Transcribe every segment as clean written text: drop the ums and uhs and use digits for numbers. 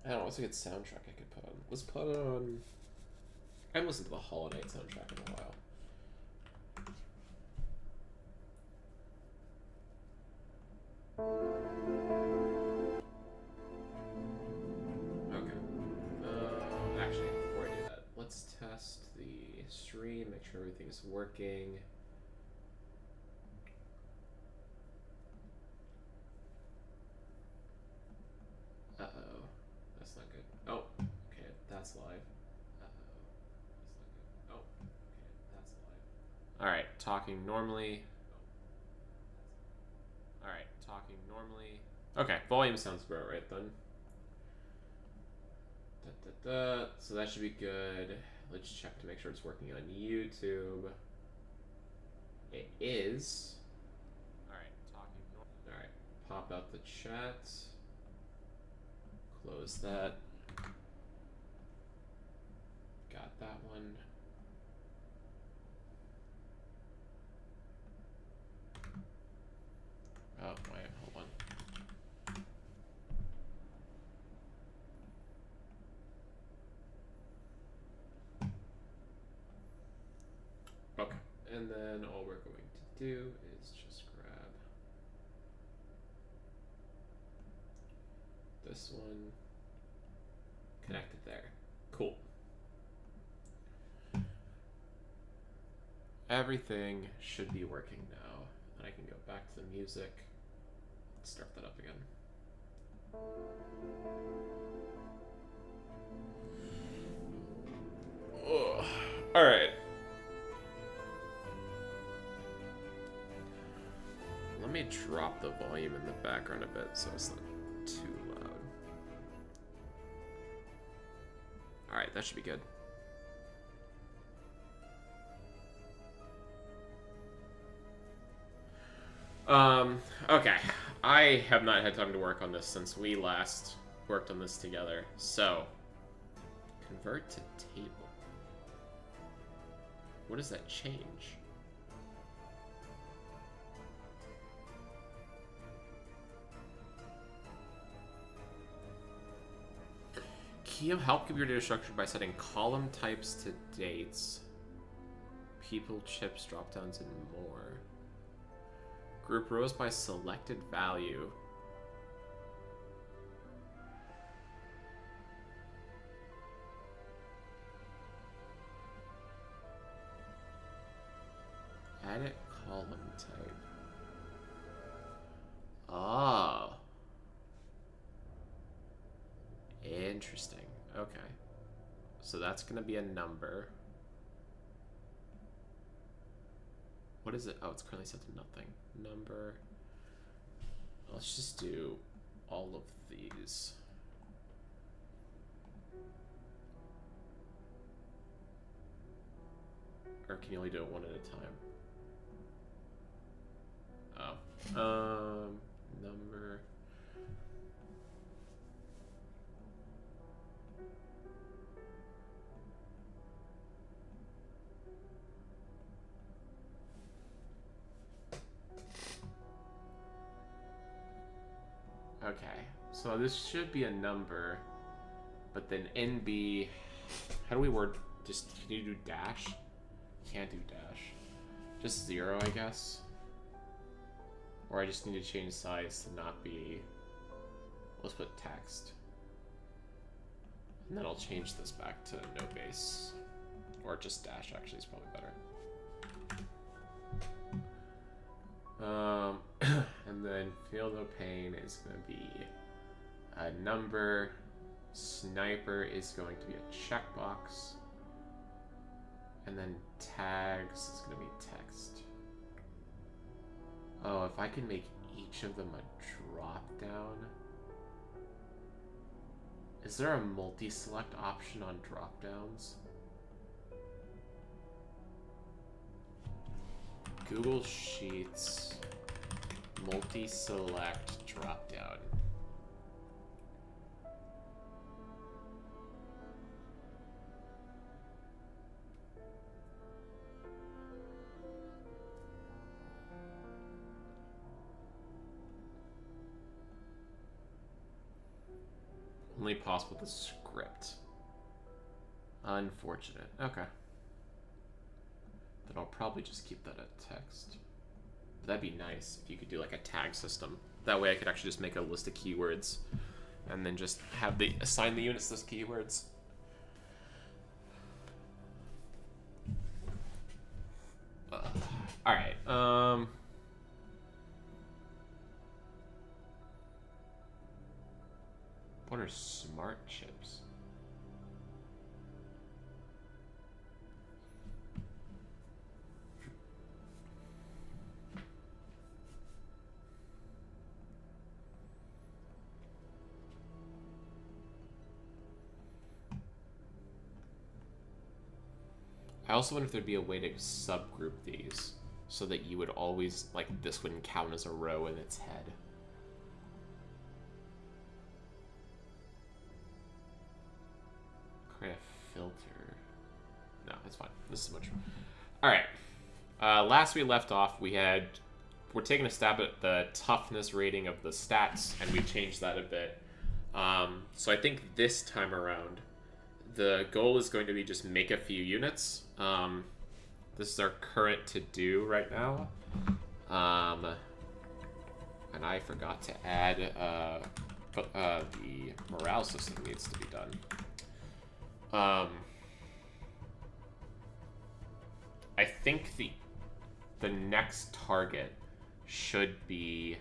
I don't know, what's a good soundtrack I could put on? Let's put on... I haven't listened to the Hollow Knight soundtrack in a while. Okay. Actually, before I do that, let's test the stream, make sure everything's working. Uh-oh. That's not good. Oh, okay, that's live. Uh-oh. That's not good. Oh, okay, that's live. Alright, talking normally. Alright, talking normally. Okay, volume sounds about right then. So that should be good. Let's check to make sure it's working on YouTube. It is. Alright, talking normally. Alright, pop out the chat. Close that. Got that one. Oh, wait, hold on. Okay, and then all we're going to do is just grab this one, connect it there. Cool. Everything should be working now. And I can go back to the music. Let's start that up again. Oh, all right. Let me drop the volume in the background a bit so it's not too loud. All right, that should be good. Okay. I have not had time to work on this since we last worked on this together. So, convert to table. What does that change? Key of help keep your data structured by setting column types to dates, people, chips, dropdowns, and more. Group rows by selected value. Edit column type. Oh. Interesting. Okay. So that's going to be a number. What is it? Oh, it's currently set to nothing. Number. Let's just do all of these. Or can you only do it one at a time? Oh. Number. Okay, so this should be a number, but then NB, how do we word, just, can you do dash? Can't do dash. Just 0, I guess. Or I just need to change size to not be, let's put text. And then I'll change this back to no base. Or just dash, actually, is probably better. And then Feel No Pain is going to be a number. Sniper is going to be a checkbox. And then tags is going to be text. Oh, if I can make each of them a drop down. Is there a multi-select option on drop downs? Google Sheets multi-select dropdown. Only possible with the script. Unfortunate. Okay. Then I'll probably just keep that at text. But that'd be nice if you could do like a tag system. That way I could actually just make a list of keywords and then just have the assign the units those keywords. All right. What are smart chips? I also wonder if there'd be a way to subgroup these so that you would always, like, this wouldn't count as a row in its head. Create a filter. No, that's fine. This is much. All right. Last we left off, we're taking a stab at the toughness rating of the stats, and we changed that a bit. So I think this time around, the goal is going to be just make a few units. This is our current to-do right now. And I forgot to add the morale system needs to be done. I think the next target should be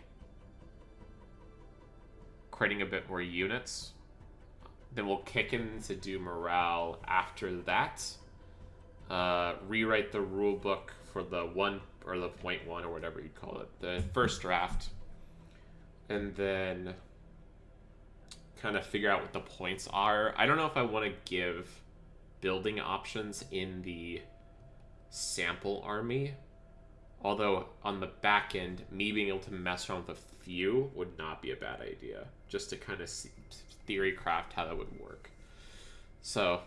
creating a bit more units. Then we'll kick in to do morale after that. Rewrite the rule book for the 1 or the 0.1 or whatever you call it, the first draft, and then kind of figure out what the points are. I don't know if I want to give building options in the sample army, although on the back end, me being able to mess around with a few would not be a bad idea, just to kind of theory craft how that would work. So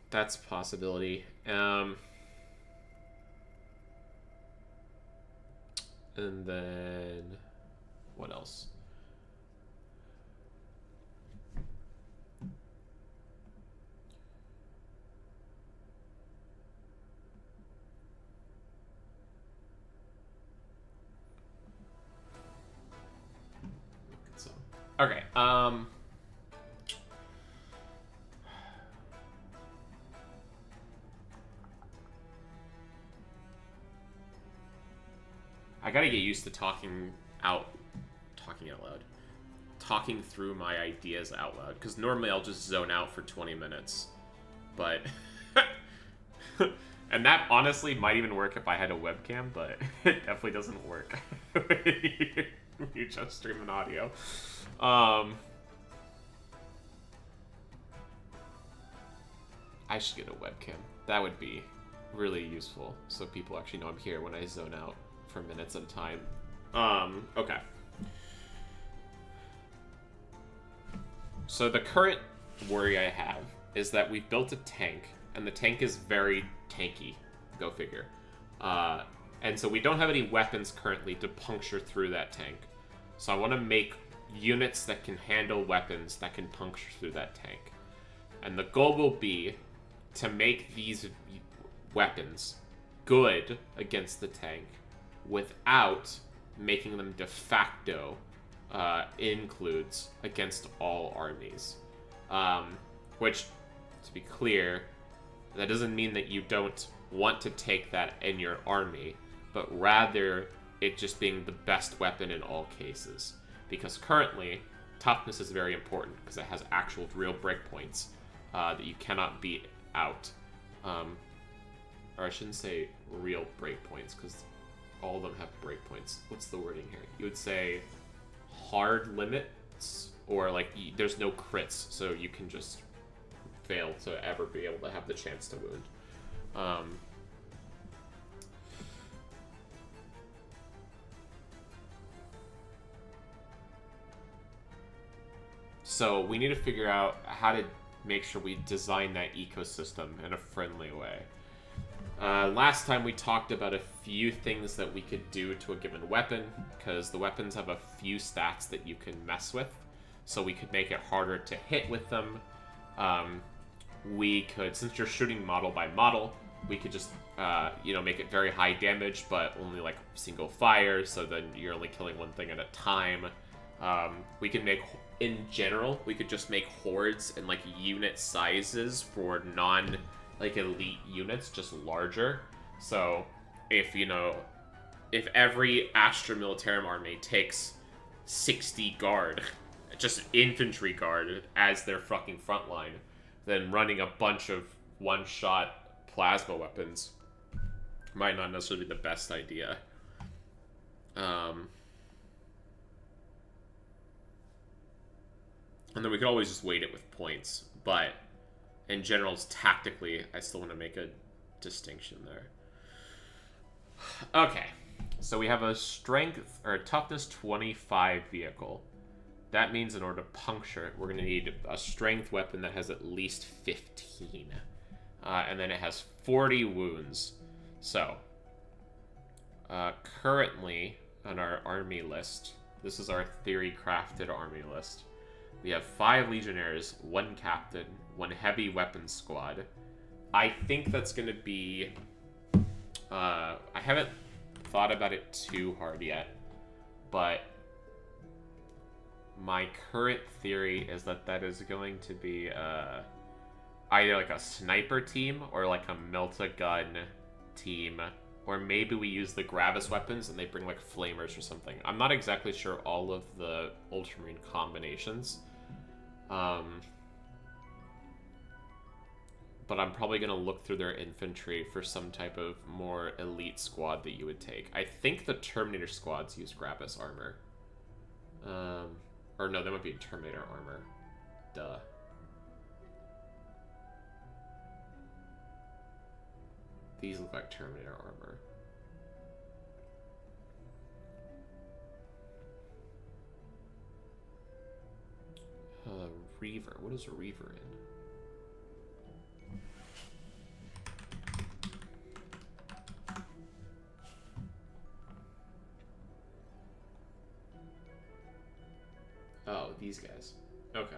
that's a possibility. And then what else? Okay, I gotta get used to talking out loud. Talking through my ideas out loud, because normally I'll just zone out for 20 minutes. But... and that honestly might even work if I had a webcam, but it definitely doesn't work. You just stream an audio. I should get a webcam. That would be really useful, so people actually know I'm here when I zone out for minutes at a time. Okay. So the current worry I have is that we've built a tank, and the tank is very tanky. Go figure. And so we don't have any weapons currently to puncture through that tank. So I want to make units that can handle weapons that can puncture through that tank. And the goal will be to make these weapons good against the tank without making them de facto includes against all armies. Which, to be clear, that doesn't mean that you don't want to take that in your army, but rather it just being the best weapon in all cases. Because currently, toughness is very important because it has actual real breakpoints that you cannot beat out. Or I shouldn't say real breakpoints because all of them have breakpoints. What's the wording here? You would say hard limits, or like there's no crits, so you can just fail to ever be able to have the chance to wound. So we need to figure out how to make sure we design that ecosystem in a friendly way. Last time we talked about a few things that we could do to a given weapon, because the weapons have a few stats that you can mess with. so we could make it harder to hit with them. We could, since you're shooting model by model, we could just, make it very high damage, but only like single fire, so then you're only killing one thing at a time. We could make, in general, we could just make hordes and like unit sizes for like elite units just larger. So if every Astra Militarum army takes 60 guard, just infantry guard as their fucking front line, then running a bunch of one-shot plasma weapons might not necessarily be the best idea. And then we could always just weight it with points, but in general, tactically, I still want to make a distinction there. Okay, so we have a strength or a toughness 25 vehicle. That means in order to puncture it, we're going to need a strength weapon that has at least 15. And then it has 40 wounds. So, currently on our army list, this is our theory-crafted army list. We have 5 legionnaires, 1 captain, 1 heavy weapons squad. I think that's going to be... I haven't thought about it too hard yet, but my current theory is that is going to be either like a sniper team or like a melta-gun team, or maybe we use the Gravis weapons and they bring like flamers or something. I'm not exactly sure all of the Ultramarine combinations. But I'm probably going to look through their infantry for some type of more elite squad that you would take. I think the Terminator squads use Gravis armor. Or no, that might be Terminator armor. Duh. These look like Terminator armor. Reaver. What is a Reaver in? Oh, these guys. Okay.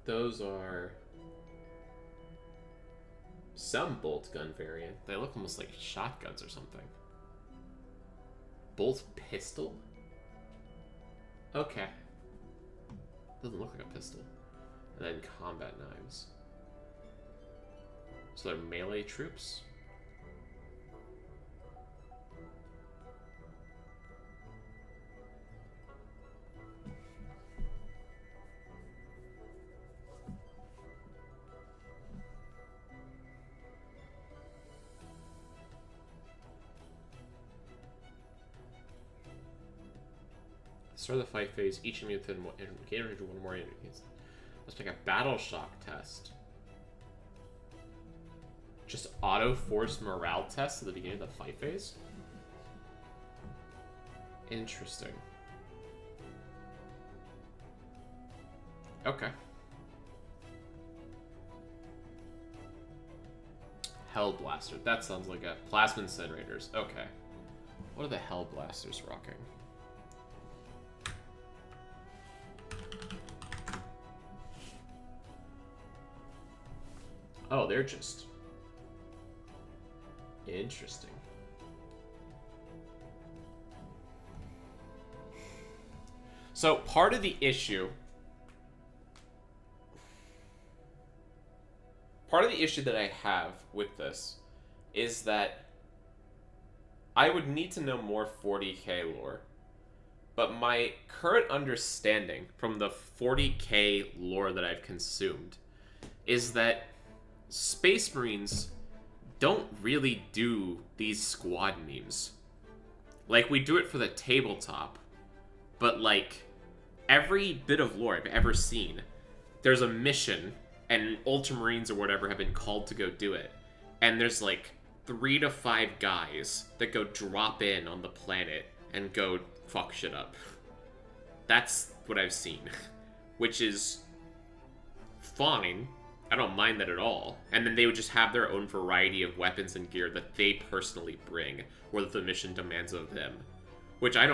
Those are some bolt gun variant. They look almost like shotguns or something. Bolt pistol? Okay. Doesn't look like a pistol. And then combat knives. So they're melee troops? Start the fight phase. Each enemy within one more enemy. Let's make a battle shock test. Just auto force morale test at the beginning of the fight phase? Interesting. Okay. Hell Blaster. That sounds like a plasma incinerators. Okay. What are the Hell Blasters rocking? Oh, they're just interesting. So part of the issue that I have with this is that I would need to know more 40k lore. But my current understanding from the 40k lore that I've consumed is that Space Marines don't really do these squad memes. Like, we do it for the tabletop, but like, every bit of lore I've ever seen, there's a mission, and Ultramarines or whatever have been called to go do it, and there's like 3 to 5 guys that go drop in on the planet and go fuck shit up. That's what I've seen, which is fine. I don't mind that at all. And then they would just have their own variety of weapons and gear that they personally bring, or that the mission demands of them. Which I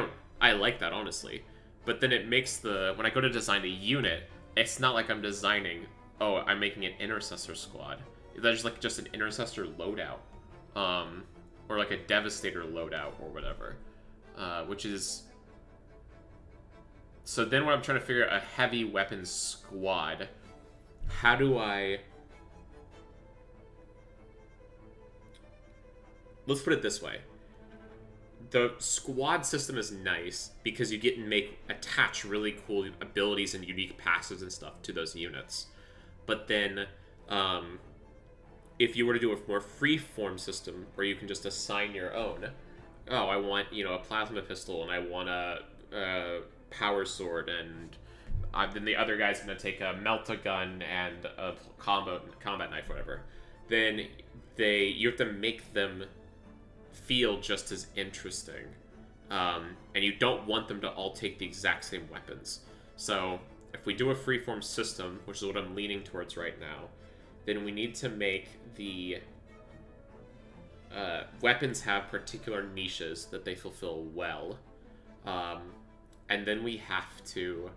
I like that, honestly. But then it makes when I go to design a unit, it's not like I'm designing, oh, I'm making an intercessor squad. There's like just an intercessor loadout. Or like a devastator loadout or whatever. Which is... So then when I'm trying to figure out a heavy weapons squad, how do I... Let's put it this way. The squad system is nice because you get to attach really cool abilities and unique passives and stuff to those units. But then, if you were to do a more free-form system where you can just assign your own, oh, I want, a plasma pistol and I want a power sword, and then the other guy's going to take a melt-a-gun and a combat knife, whatever. Then you have to make them feel just as interesting, and you don't want them to all take the exact same weapons. So if we do a freeform system, which is what I'm leaning towards right now, then we need to make the weapons have particular niches that they fulfill well, and then we have to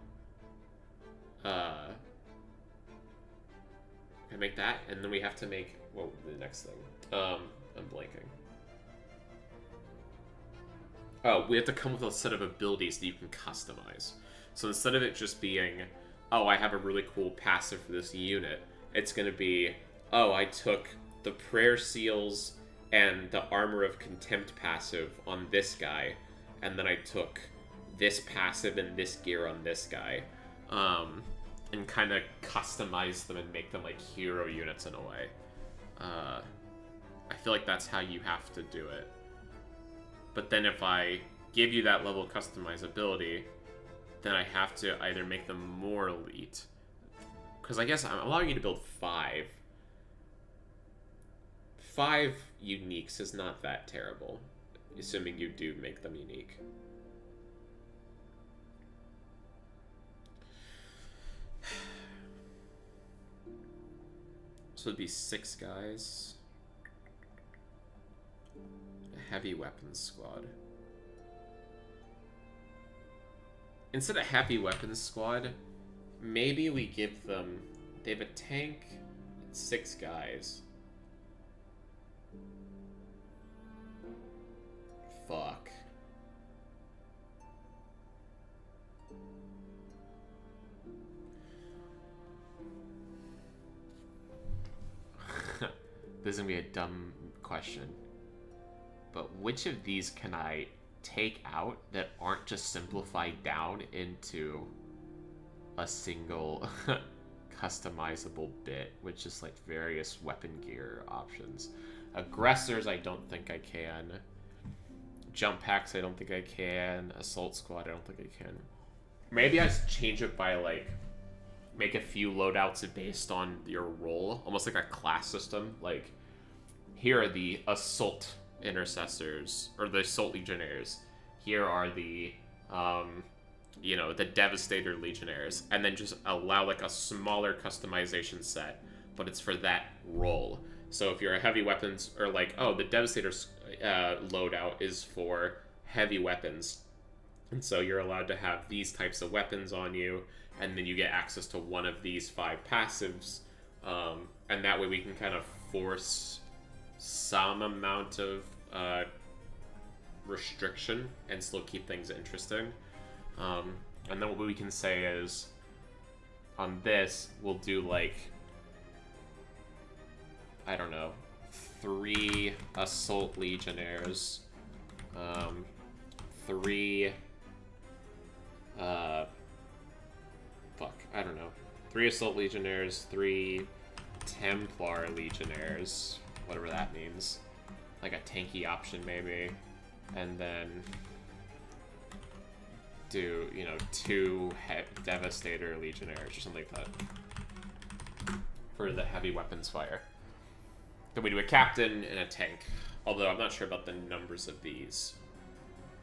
make that, and then we have to make the next thing. I'm blanking. Oh, we have to come with a set of abilities that you can customize. So instead of it just being, oh, I have a really cool passive for this unit, it's going to be, oh, I took the Prayer Seals and the Armor of Contempt passive on this guy, and then I took this passive and this gear on this guy, and kind of customize them and make them like hero units in a way. I feel like that's how you have to do it. But then if I give you that level of customizability, then I have to either make them more elite. Because I guess I'm allowing you to build 5. 5 uniques is not that terrible, assuming you do make them unique. So it'd be 6 guys. Heavy weapons squad. Instead of heavy weapons squad, maybe we give them... They have a tank, 6 guys. Fuck. This is gonna be a dumb question. But which of these can I take out that aren't just simplified down into a single customizable bit, with just like various weapon gear options? Aggressors, I don't think I can. Jump packs, I don't think I can. Assault squad, I don't think I can. Maybe I change it by like, make a few loadouts based on your role, almost like a class system. Like, here are the assault intercessors, or the assault legionnaires. Here are the the devastator legionnaires, and then just allow like a smaller customization set, but it's for that role. So if you're a heavy weapons, or like, oh, the devastator's loadout is for heavy weapons, and so you're allowed to have these types of weapons on you, and then you get access to one of these 5 passives, and that way we can kind of force some amount of restriction and still keep things interesting. And then what we can say is, on this, we'll do like, I don't know, 3 assault legionnaires, 3 I don't know, 3 assault legionnaires, 3 Templar legionnaires, whatever that means, like a tanky option maybe, and then do, 2 Devastator legionnaires or something like that for the heavy weapons fire. Then we do a captain and a tank, although I'm not sure about the numbers of these.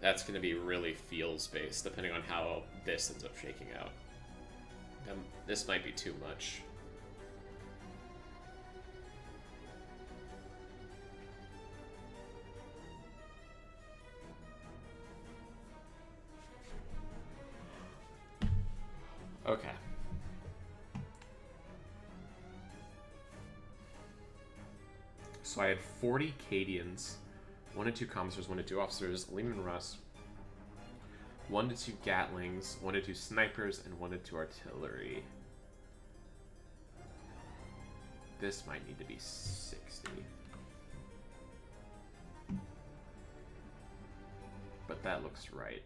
That's going to be really feels based depending on how this ends up shaking out. This might be too much. Okay. So I had 40 Cadians, 1 to 2 commissars, 1 to 2 officers, Lehman Russ, 1 to 2 Gatlings, 1 to 2 snipers, and 1 to 2 artillery. This might need to be 60. But that looks right.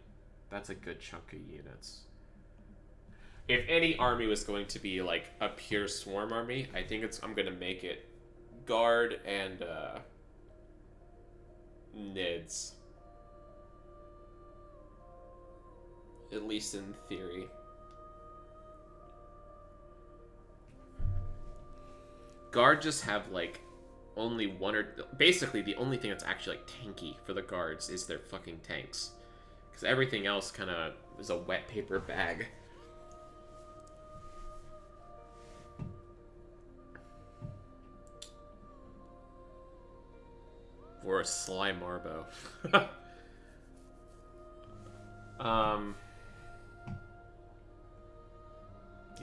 That's a good chunk of units. If any army was going to be like a pure swarm army, I think I'm gonna make it guard and NIDS. At least in theory. Guard just have like only one or basically the only thing that's actually like tanky for the guards is their fucking tanks. Because everything else kind of is a wet paper bag. Or a slime marbo.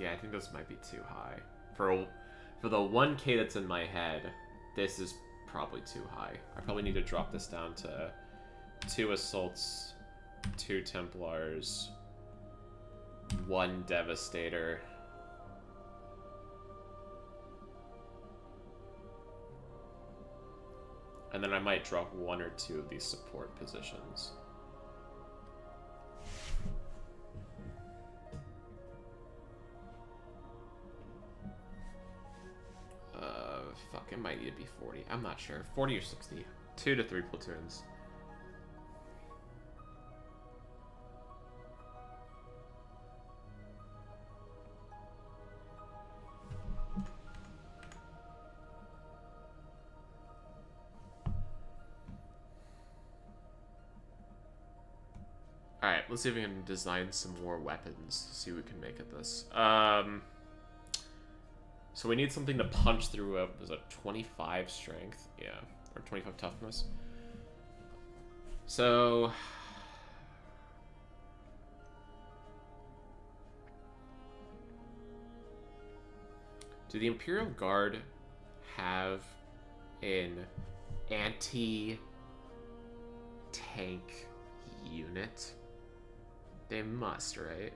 Yeah, I think this might be too high. For the 1k that's in my head, this is probably too high. I probably need to drop this down to 2 assaults, 2 Templars, 1 Devastator. And then I might drop 1 or 2 of these support positions. Fuck, it might need to be 40. I'm not sure. 40 or 60. 2 to 3 platoons. Alright, let's see if we can design some more weapons. See what we can make of this. So we need something to punch through a 25 strength. Yeah, or 25 toughness. So... do the Imperial Guard have an anti-tank unit? They must, right?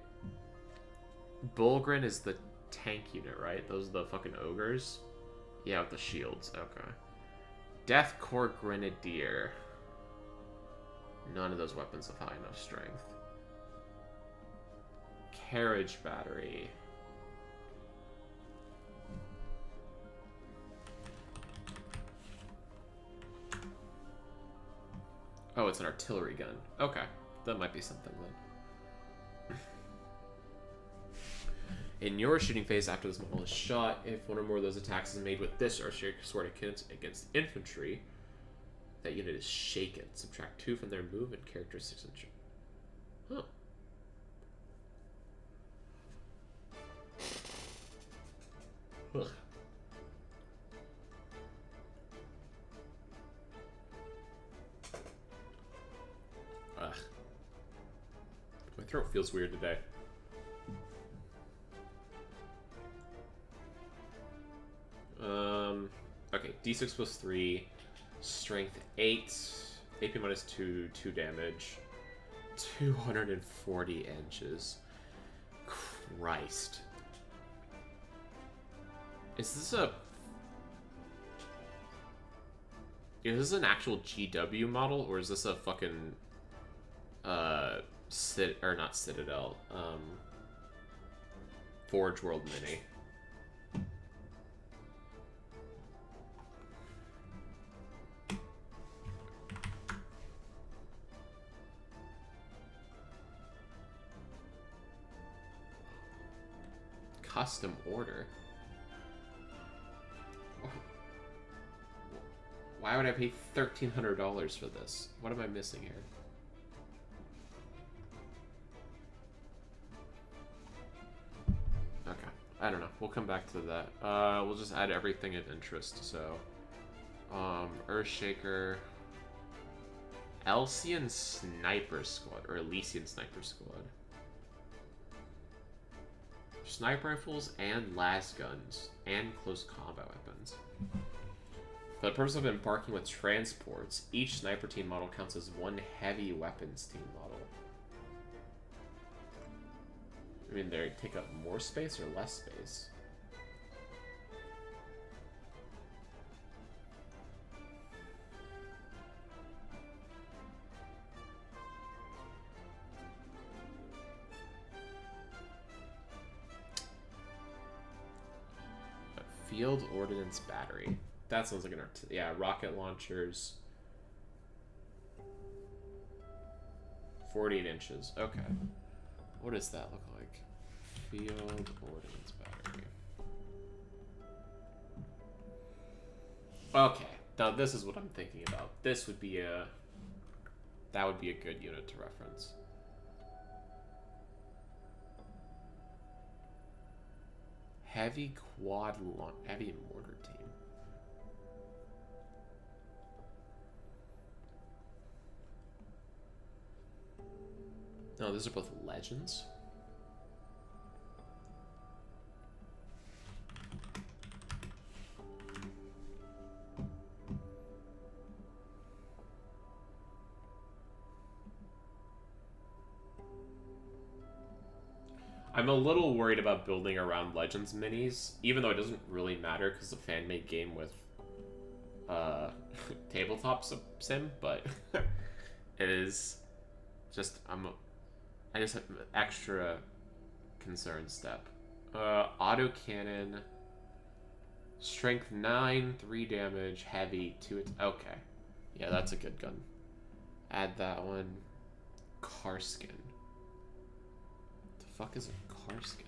Bulgrin is the tank unit, right? Those are the fucking ogres? Yeah, with the shields. Okay. Death Corps Grenadier. None of those weapons have high enough strength. Carriage Battery. Oh, it's an artillery gun. Okay. That might be something then. In your shooting phase, after this model is shot, if one or more of those attacks is made with this or sword against infantry, that unit is shaken. Subtract 2 from their move and characteristics. Huh. Ugh. Ugh. My throat feels weird today. Okay, d6 plus 3, strength 8, AP minus 2, 2 damage, 240 inches. Christ. Is this an actual GW model, or is this a fucking, not Citadel, Forge World Mini? Custom order? Why would I pay $1,300 for this? What am I missing here? Okay, I don't know. We'll come back to that. We'll just add everything of interest. So, Earthshaker, Elsian Sniper Squad, or Elysian Sniper Squad. Sniper rifles and las guns and close combat weapons. For the purpose of embarking with transports, each sniper team model counts as one heavy weapons team model. I mean, they take up more space or less space? Field Ordnance Battery. That sounds like an yeah, rocket launchers. 48 inches. Okay. What does that look like? Field Ordnance Battery. Okay. Now this is what I'm thinking about. This would be a... That would be a good unit to reference. Heavy quad heavy mortar team. No, those are both legends. I'm a little worried about building around Legends minis, even though it doesn't really matter because it's a fan-made game with tabletop sim, but it is just I just have an extra concern step. Auto cannon, strength 9, 3 damage, heavy 2. Okay, yeah, that's a good gun. Add that one. Car skin. The fuck is a car skin?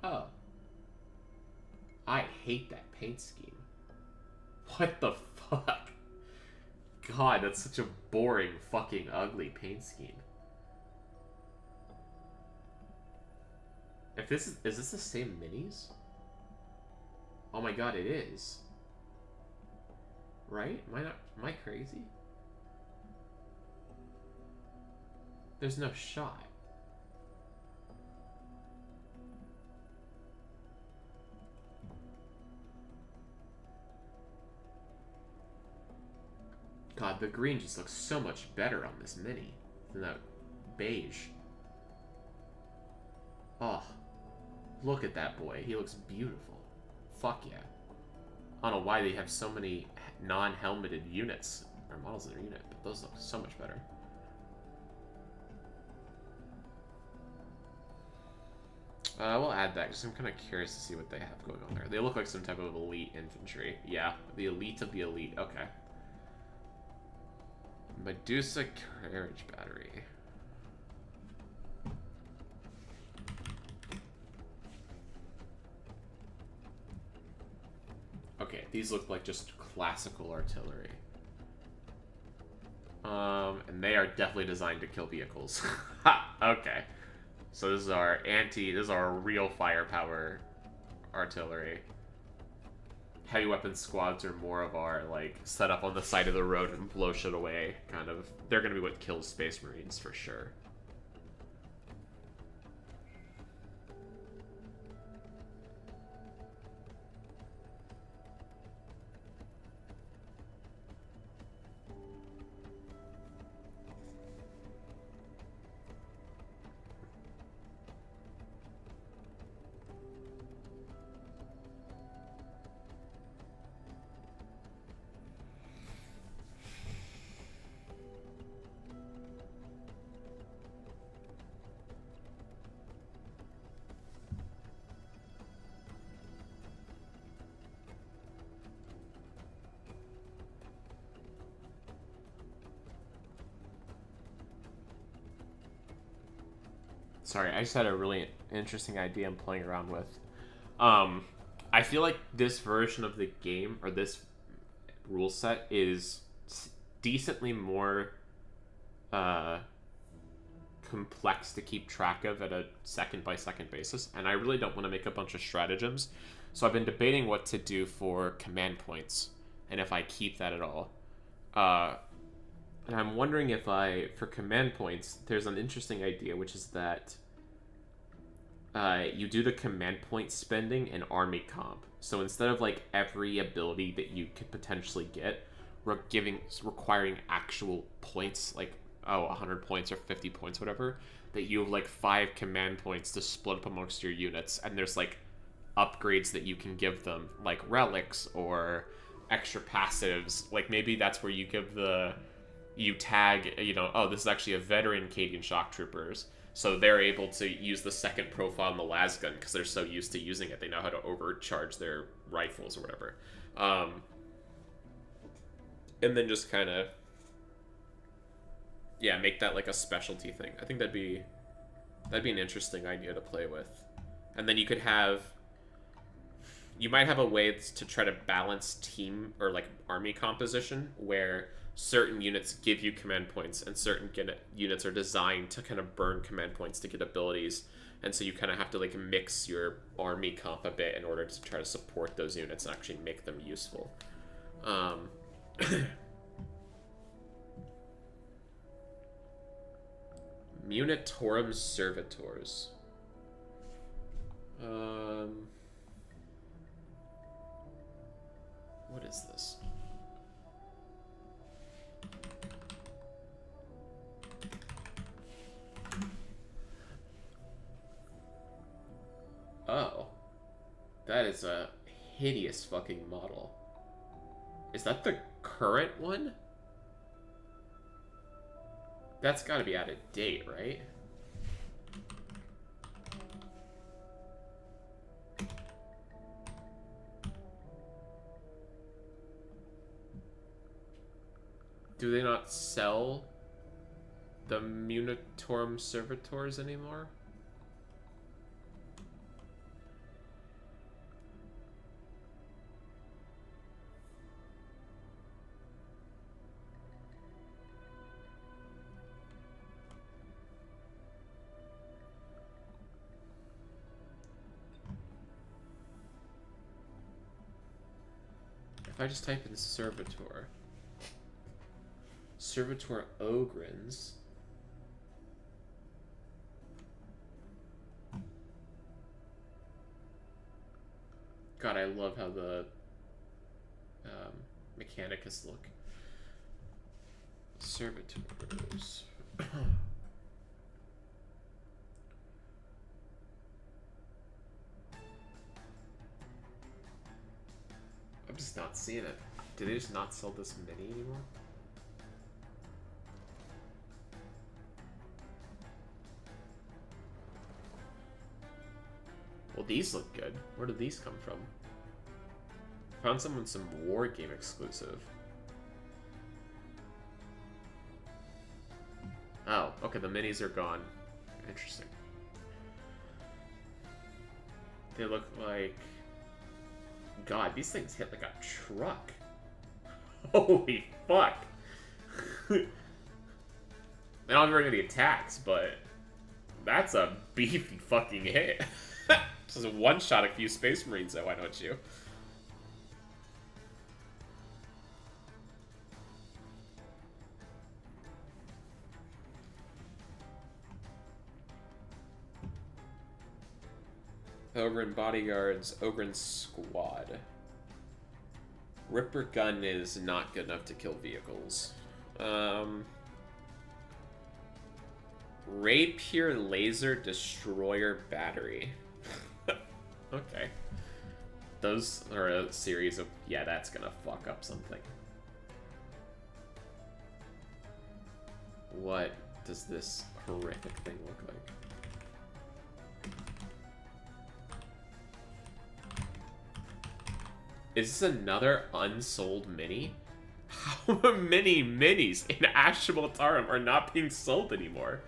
Oh. I hate that paint scheme. What the fuck? God, that's such a boring, fucking ugly paint scheme. If this is this the same minis? Oh my god, it is. Right? Am I crazy? There's no shot. God, the green just looks so much better on this mini than that beige. Oh, look at that boy. He looks beautiful. Fuck yeah. I don't know why they have so many non-helmeted units, or models in their unit, but those look so much better. We'll add that, because I'm kind of curious to see what they have going on there. They look like some type of elite infantry. Yeah, the elite of the elite. Okay. Medusa carriage battery. Okay, these look like just classical artillery. And they are definitely designed to kill vehicles. Ha! Okay. So this is our real firepower artillery. Heavy weapons squads are more of our, like, set up on the side of the road and blow shit away, kind of. They're gonna be what kills Space Marines, for sure. Sorry, I just had a really interesting idea I'm playing around with. I feel like this version of the game, or this rule set, is decently more complex to keep track of at a second-by-second basis, and I really don't want to make a bunch of stratagems. So I've been debating what to do for command points, and if I keep that at all. And I'm wondering if for command points, there's an interesting idea, which is that you do the command point spending in army comp. So instead of like every ability that you could potentially get, requiring actual points, like 100 points or 50 points, whatever, that you have like 5 command points to split up amongst your units, and there's like upgrades that you can give them, like relics or extra passives. Like maybe that's where you give you tag, this is actually a veteran Cadian shock troopers, so they're able to use the second profile in the lasgun because they're so used to using it. They know how to overcharge their rifles or whatever. And then just kind of, make that like a specialty thing. I think that'd be an interesting idea to play with. And then you might have a way to try to balance team or like army composition where certain units give you command points and certain units are designed to kind of burn command points to get abilities. And so you kind of have to like mix your army comp a bit in order to try to support those units and actually make them useful. Munitorum Servitors. What is this? Oh. That is a hideous fucking model. Is that the current one? That's gotta be out of date, right? Do they not sell the Munitorum Servitors anymore? If I just type in Servitor Ogrins. God, I love how the Mechanicus look. Servitors. I'm just not seeing it. Do they just not sell this mini anymore? Well, these look good. Where did these come from? Found some War Game exclusive. Oh, okay, the minis are gone. Interesting. They look like... God, these things hit like a truck. Holy fuck. They don't have very many attacks, but that's a beefy fucking hit. Just one-shot a few Space Marines, though, why don't you? Ogren Bodyguards, Ogren Squad. Ripper Gun is not good enough to kill vehicles. Rapier Laser Destroyer Battery. Okay. Those are a series of... Yeah, that's gonna fuck up something. What does this horrific thing look like? Is this another unsold mini? How many minis in Ashmaltarum are not being sold anymore?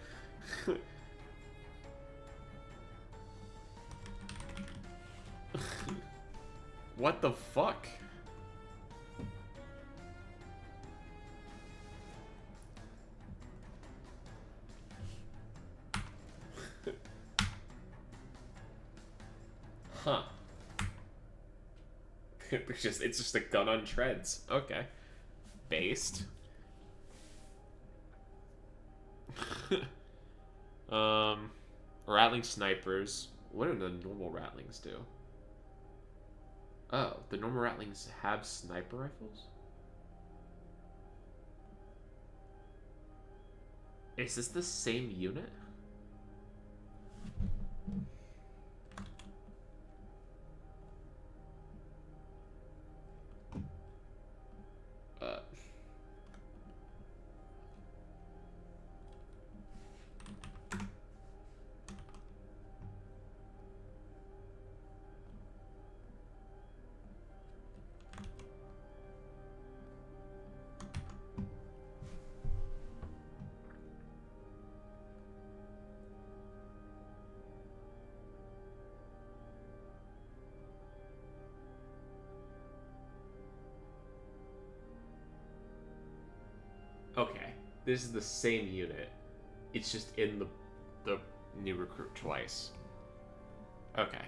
What the fuck? Huh. It's just a gun on treads. Okay. Based. Rattling snipers. What do the normal rattlings do? Oh, the normal rattlings have sniper rifles? Is this the same unit? Okay, this is the same unit. It's just in the new recruit twice. Okay.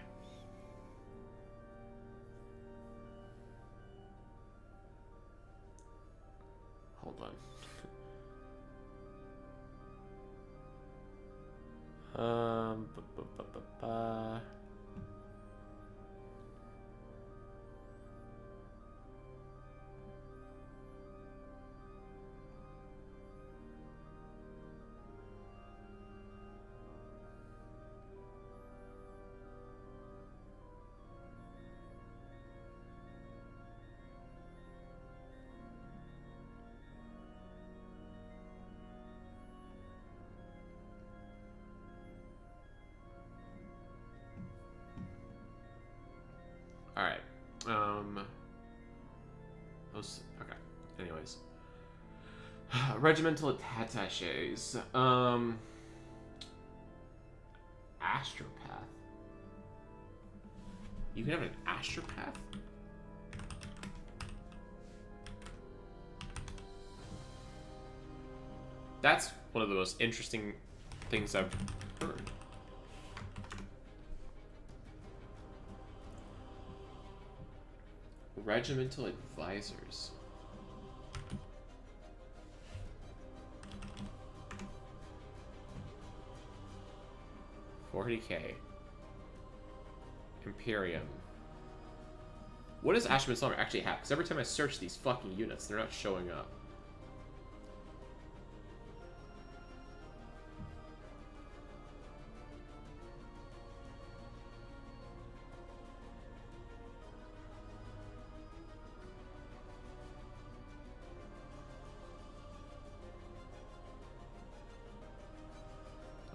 Hold on. Ba, ba, ba, ba, ba. All right. Those. Okay. Anyways. Regimental attaches. Astropath. You can have an astropath? That's one of the most interesting things I've heard. Regimental advisors. $40K. Imperium. What does Ashman Slumber actually have? Because every time I search these fucking units, they're not showing up.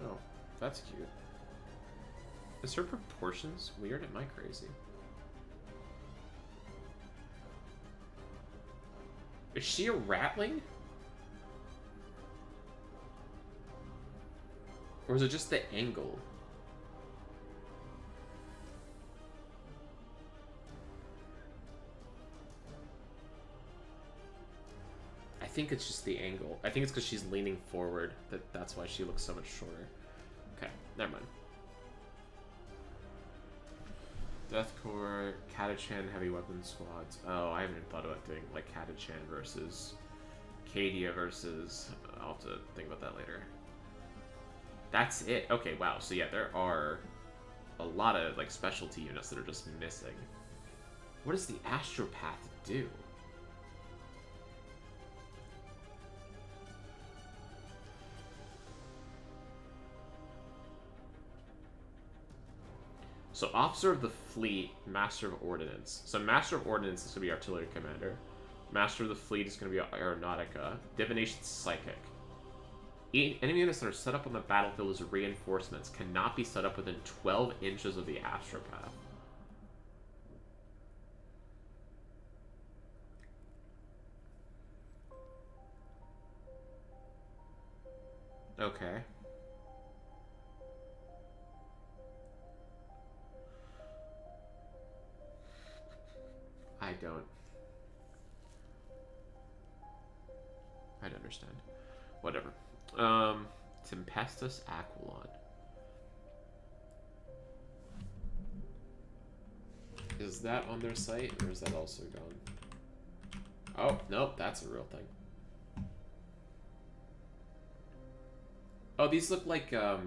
Oh, that's cute. Is her proportions weird? Am I crazy? Is she a ratling? Or is it just the angle? I think it's just the angle. I think it's because she's leaning forward. That's why she looks so much shorter. Okay, never mind. Deathcore, Katachan heavy weapon squads. Oh, I haven't even thought about doing like Katachan versus Cadia versus. I'll have to think about that later. That's it. Okay, wow. So yeah, there are a lot of like specialty units that are just missing. What does the Astropath do? So Officer of the Fleet, Master of Ordnance. So Master of Ordnance is going to be Artillery Commander. Master of the Fleet is going to be Aeronautica. Divination Psychic. Enemy units that are set up on the battlefield as reinforcements cannot be set up within 12 inches of the Astropath. Okay. I don't understand. Whatever. Tempestus Aquilon. Is that on their site, or is that also gone? Oh, nope, that's a real thing. Oh, these look like, the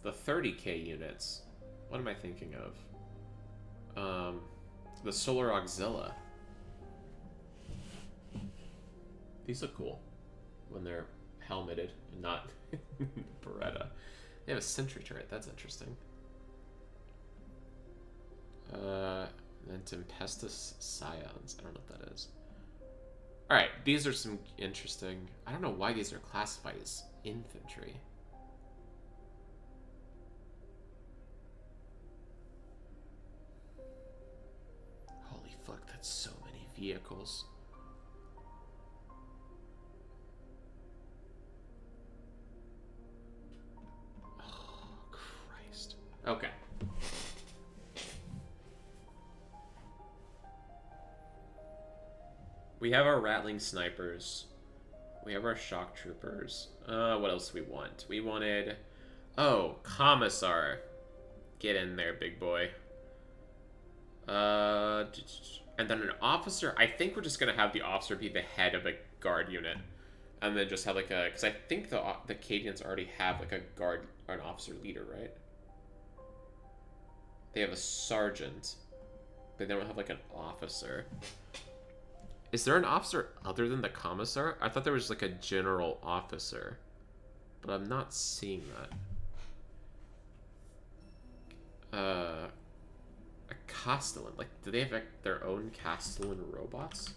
30k units. What am I thinking of? The Solar Auxilia. These look cool when they're helmeted and not Beretta. They have a sentry turret. That's interesting. Then Tempestus Scions. I don't know what that is. Alright, these are some interesting... I don't know why these are classified as infantry. Holy fuck, that's so many vehicles. Oh, Christ. Okay. We have our Rattling Snipers. We have our Shock Troopers. What else do we want? We wanted... Oh, Commissar. Get in there, big boy. And then an officer. I think we're just going to have the officer be the head of a guard unit. And then just have like a... Because I think the Cadians already have like a guard or an officer leader, right? They have a sergeant. But they don't have like an officer. Is there an officer other than the commissar? I thought there was like a general officer, but I'm not seeing that. A Castellan. Like, do they have like, their own Castellan robots?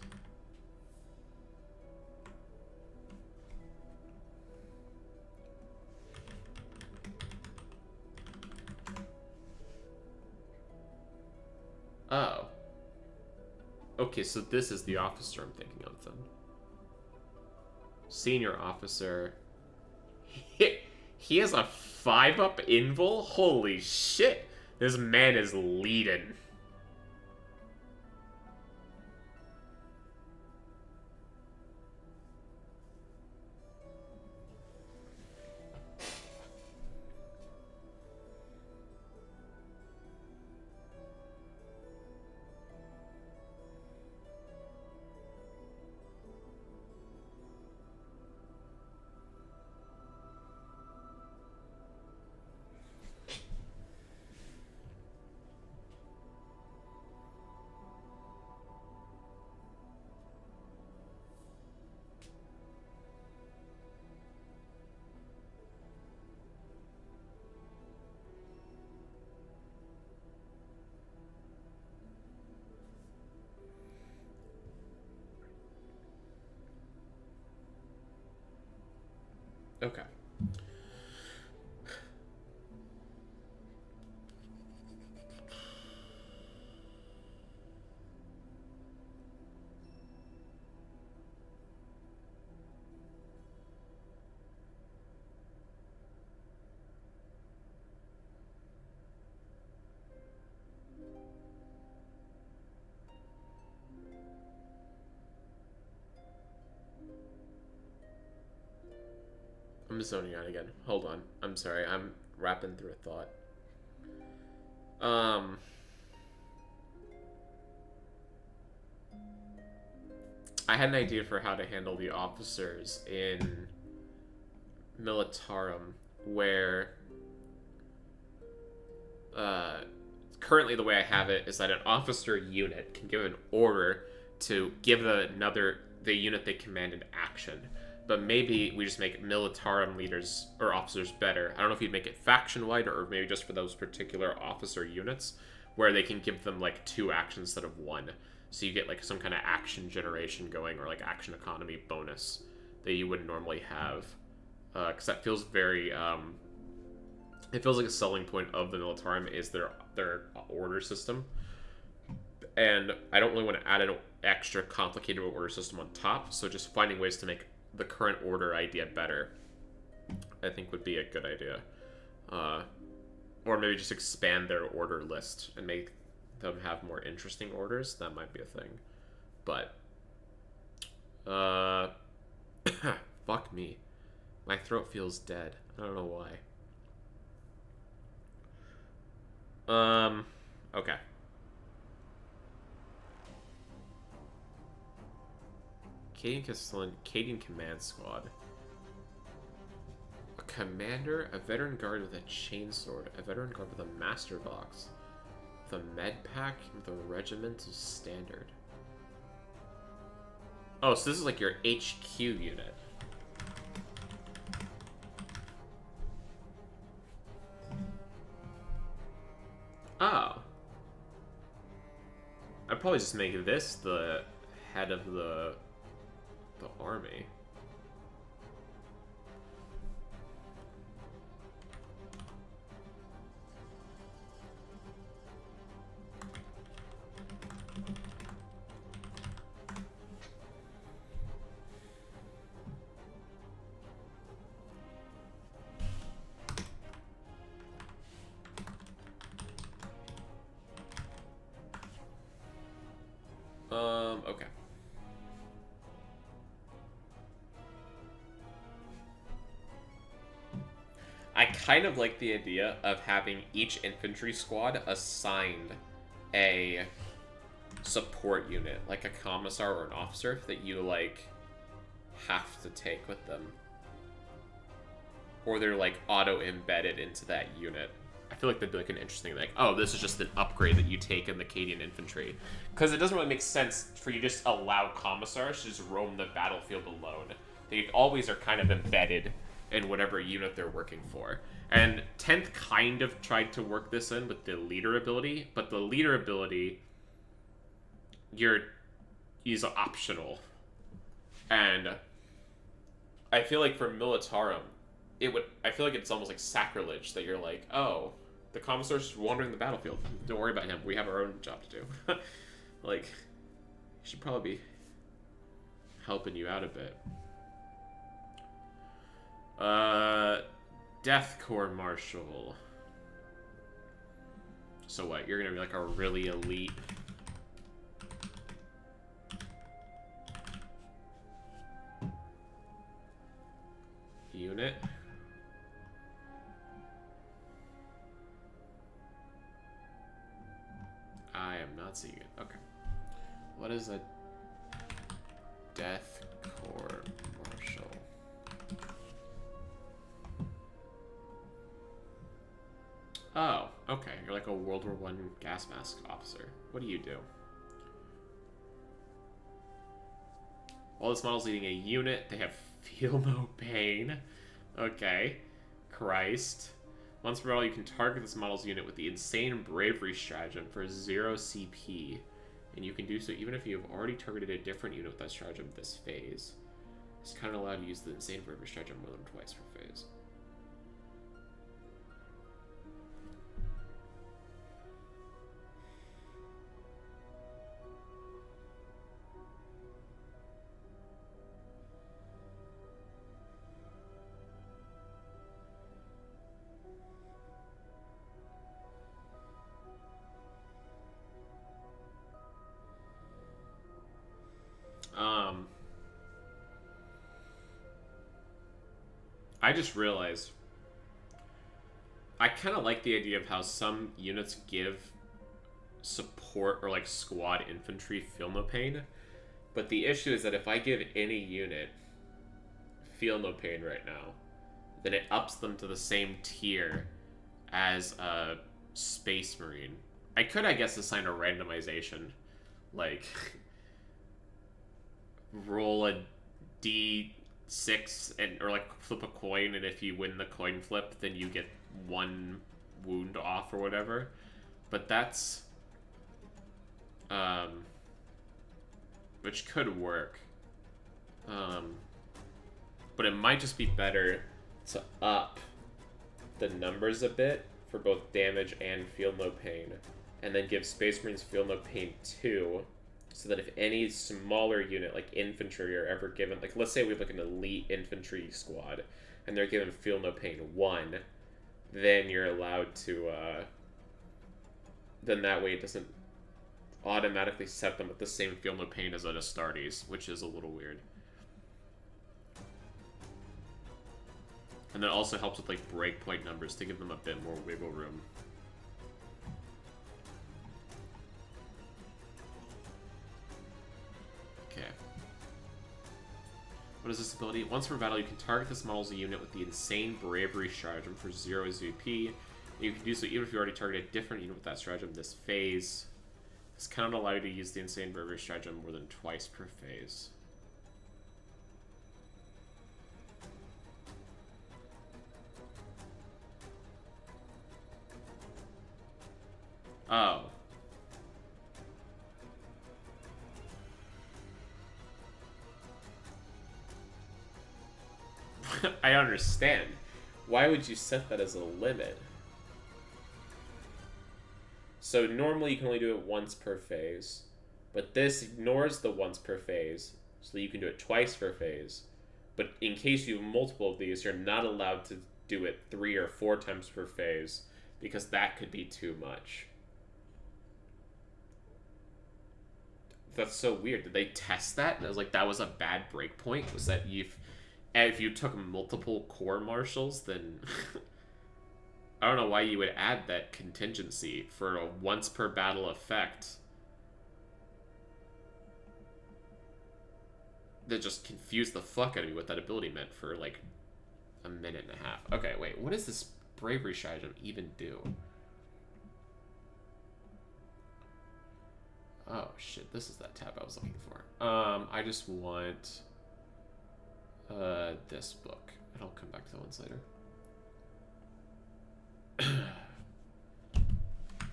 Oh. Okay, so this is the officer I'm thinking of, then. Senior officer. He has a 5-up invul? Holy shit! This man is leading. Okay. I'm zoning out again. Hold on. I'm sorry. I'm rapping through a thought. I had an idea for how to handle the officers in Militarum, where currently the way I have it is that an officer unit can give an order to give the unit they command an action. But maybe we just make Militarum leaders or officers better. I don't know if you'd make it faction-wide or maybe just for those particular officer units where they can give them like 2 actions instead of 1. So you get like some kind of action generation going or like action economy bonus that you wouldn't normally have. Because that feels very... it feels like a selling point of the Militarum is their order system. And I don't really want to add an extra complicated order system on top. So just finding ways to make the current order idea better, I think would be a good idea. Or maybe just expand their order list and make them have more interesting orders. That might be a thing. But, fuck me. My throat feels dead. I don't know why. Okay. Acadian Command Squad. A commander, a veteran guard with a chainsword, a veteran guard with a master box, with a med pack, with a regimental standard. Oh, so this is like your HQ unit. Oh. I'd probably just make this the head of the army. Okay. I kind of like the idea of having each infantry squad assigned a support unit, like a commissar or an officer that you, like, have to take with them. Or they're, like, auto-embedded into that unit. I feel like that'd be, like, an interesting, like, oh, this is just an upgrade that you take in the Acadian infantry. Because it doesn't really make sense for you to just allow commissars to just roam the battlefield alone. They always are kind of embedded in whatever unit they're working for. And 10th kind of tried to work this in with the leader ability, but the leader ability is optional. And I feel like for Militarum, I feel like it's almost like sacrilege that you're like, oh, the commissar's wandering the battlefield. Don't worry about him. We have our own job to do. Like, he should probably be helping you out a bit. Death Corps Marshal. So what? You're gonna be like a really elite unit. I am not seeing it. Okay. What is a Death Corps Marshal? Oh, okay. You're like a World War I gas mask officer. What do you do? While this model's leading a unit, they have feel no pain. Okay. Christ. Once per battle, you can target this model's unit with the insane bravery stratagem for 0 CP. And you can do so even if you have already targeted a different unit with that stratagem this phase. It's kind of allowed to use the insane bravery stratagem more than twice per phase. I just realized I kind of like the idea of how some units give support or like squad infantry feel no pain, but the issue is that if I give any unit feel no pain right now, then it ups them to the same tier as a Space Marine. I could, I guess, assign a randomization, like roll a D6 or like flip a coin, and if you win the coin flip, then you get 1 wound off or whatever. But that's which could work. But it might just be better to up the numbers a bit for both damage and feel no pain, and then give Space Marines feel no pain 2, so that if any smaller unit, like infantry, are ever given, like let's say we have like an elite infantry squad, and they're given feel no pain 1, then you're allowed to, then that way it doesn't automatically set them with the same feel no pain as an Astartes, which is a little weird. And that also helps with like breakpoint numbers to give them a bit more wiggle room. Okay. What is this ability? Once per battle, you can target this model as a unit with the insane bravery stratagem for 0 SVP. You can do so even if you already target a different unit with that stratagem this phase. This cannot allow you to use the insane bravery stratagem more than twice per phase. Oh. I understand. Why would you set that as a limit? So normally you can only do it once per phase, but this ignores the once per phase, so you can do it twice per phase. But in case you have multiple of these, you're not allowed to do it 3 or 4 times per phase, because that could be too much. That's so weird. Did they test that? And I was like, that was a bad breakpoint? Was that if you took multiple core marshals, then I don't know why you would add that contingency for a once per battle effect. That just confused the fuck out of me what that ability meant for like a minute and a half. Okay, wait, what does this bravery stratagem even do? Oh shit, this is that tab I was looking for. I just want this book, and I'll come back to that ones later.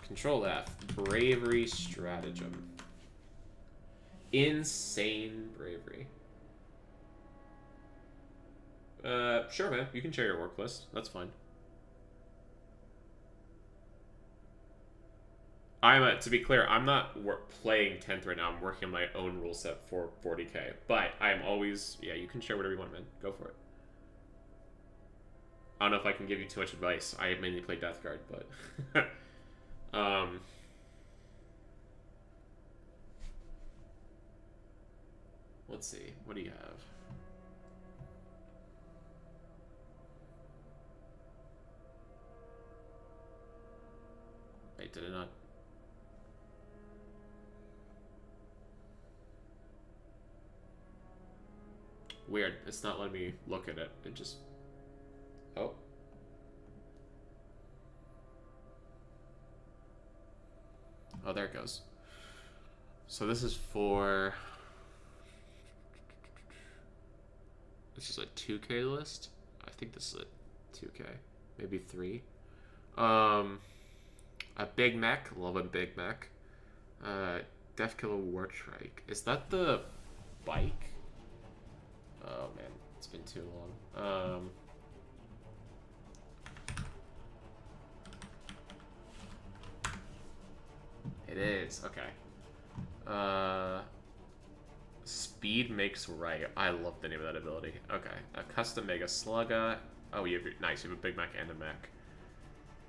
Control F, bravery stratagem. Insane bravery. Sure, man. You can share your work list. That's fine. To be clear, I'm not playing 10th right now. I'm working on my own rule set for 40k. But I'm always... Yeah, you can share whatever you want, man. Go for it. I don't know if I can give you too much advice. I mainly play Death Guard, but... Let's see. What do you have? Wait, did it not... Weird. It's not letting me look at it. It just... Oh. Oh, there it goes. So this is for... This is a 2K list? I think this is a 2K. Maybe 3. A Big Mech. Love a Big Mech. Death Killer War Trike. Is that the bike? Oh man, it's been too long. It is, okay. Speed makes right. I love the name of that ability. Okay. A custom Mega Slugga. Oh, nice, you have a Big Mech and a mech.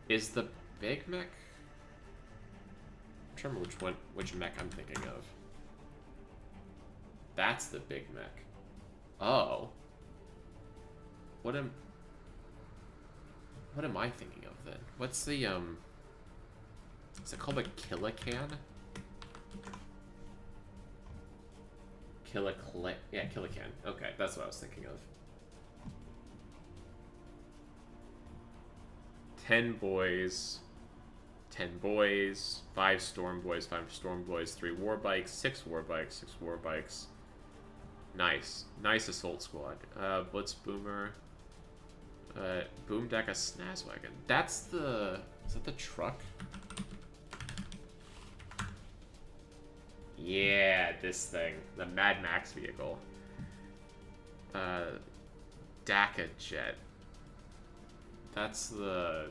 Is the Big Mech... I'm trying to remember which mech I'm thinking of. That's the Big Mech. Oh. What am I thinking of then? What's the is it called a Killacan? Yeah, Killacan. Okay, that's what I was thinking of. 10 boys. 10 boys. 5 storm boys. 5 storm boys. 3 war bikes. 6 war bikes. 6 war bikes. Nice. Nice assault squad. Blitz Boomer. Boomdeck a Snazwagon. That's the... Is that the truck? Yeah, this thing. The Mad Max vehicle. Daka Jet. That's the...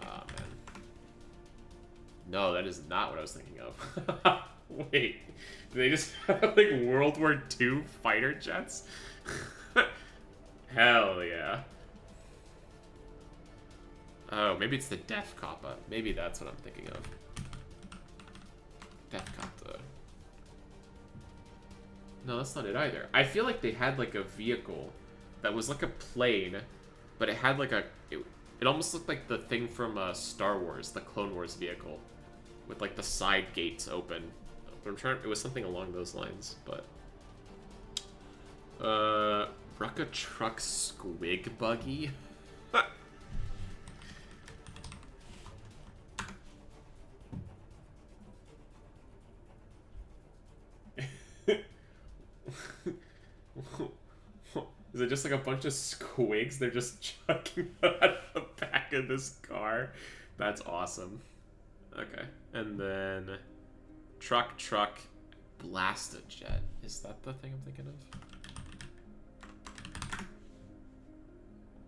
Oh, man. No, that is not what I was thinking of. Wait. Do they just have, like, World War II fighter jets? Hell yeah. Oh, maybe it's the Def Kappa. Maybe that's what I'm thinking of. Def Kappa. No, that's not it either. I feel like they had, like, a vehicle that was like a plane, but it had, like, a... It almost looked like the thing from Star Wars, the Clone Wars vehicle, with, like, the side gates open. But I'm trying... It was something along those lines, but... Rucka Truck Squig Buggy? Is it just like a bunch of squigs they're just chucking out of the back of this car? That's awesome. Okay. And then Truck Blastojet. Is that the thing I'm thinking of?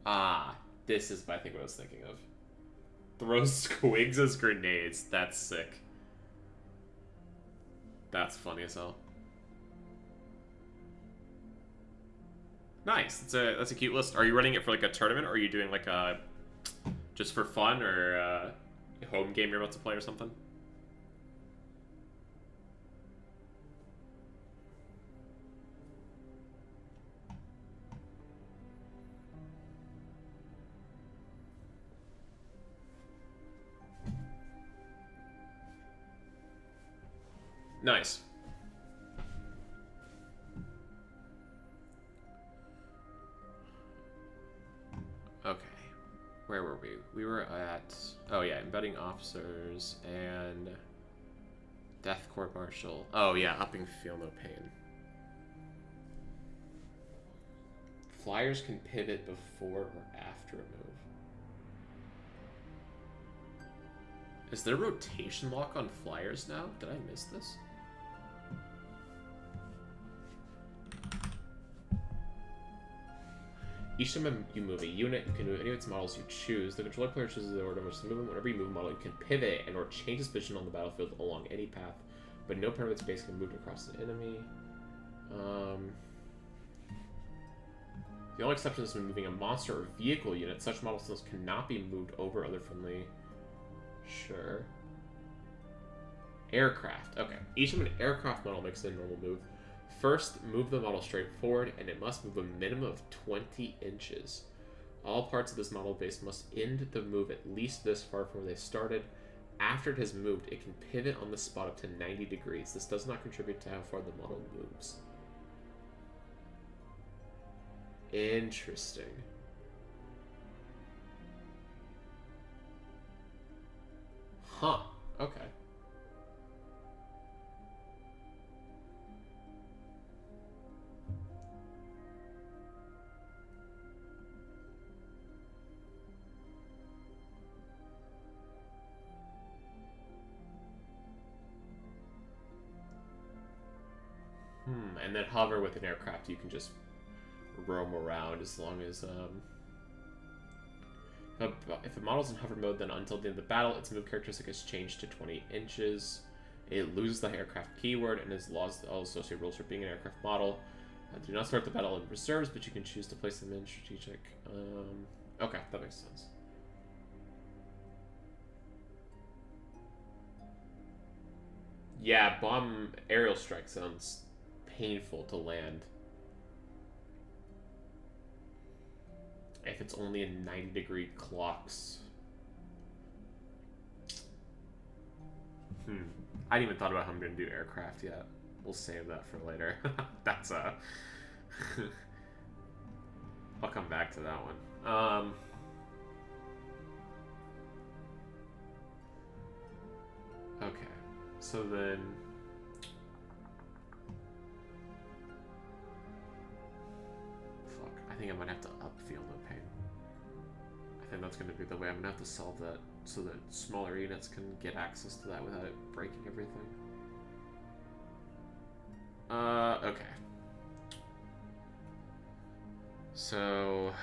Ah, this is I think what I was thinking of. Throw squigs as grenades. That's sick. That's funny as hell. Nice. That's a cute list. Are you running it for like a tournament, or are you doing like a just for fun, or a home game you're about to play or something? Nice. Okay. Where were we? We were at... Oh, yeah. Embedding officers and... Death Court Marshal. Oh, yeah. Upping Feel No Pain. Flyers can pivot before or after a move. Is there rotation lock on flyers now? Did I miss this? Each time you move a unit, you can move any of its models you choose. The controller player chooses the order in which to move them. Whenever you move a model, you can pivot and or change its position on the battlefield along any path, but no part of its base can be moved across the enemy. The only exception is when moving a monster or vehicle unit. Such models cannot be moved over other friendly... Sure. Aircraft. Okay. Each time an aircraft model makes a normal move, first move the model straight forward, and it must move a minimum of 20 inches. All parts of this model base must end the move at least this far from where they started. After it has moved, it can pivot on the spot up to 90 degrees. This does not contribute to how far the model moves. Interesting. Huh. Okay. And then hover with an aircraft, you can just roam around as long as, if a model's in hover mode, then until the end of the battle, its move characteristic is changed to 20 inches. It loses the aircraft keyword and has lost all associated rules for being an aircraft model. Do not start the battle in reserves, but you can choose to place them in strategic. Okay, that makes sense. Yeah, bomb aerial strike sounds painful to land. If it's only in 90-degree clocks. I hadn't even thought about how I'm going to do aircraft yet. We'll save that for later. That's I'll come back to that one. Okay. So then... Fuck. I think I might have to up Feel No Pain. I think that's going to be the way. I'm going to have to solve that so that smaller units can get access to that without it breaking everything. Okay. So,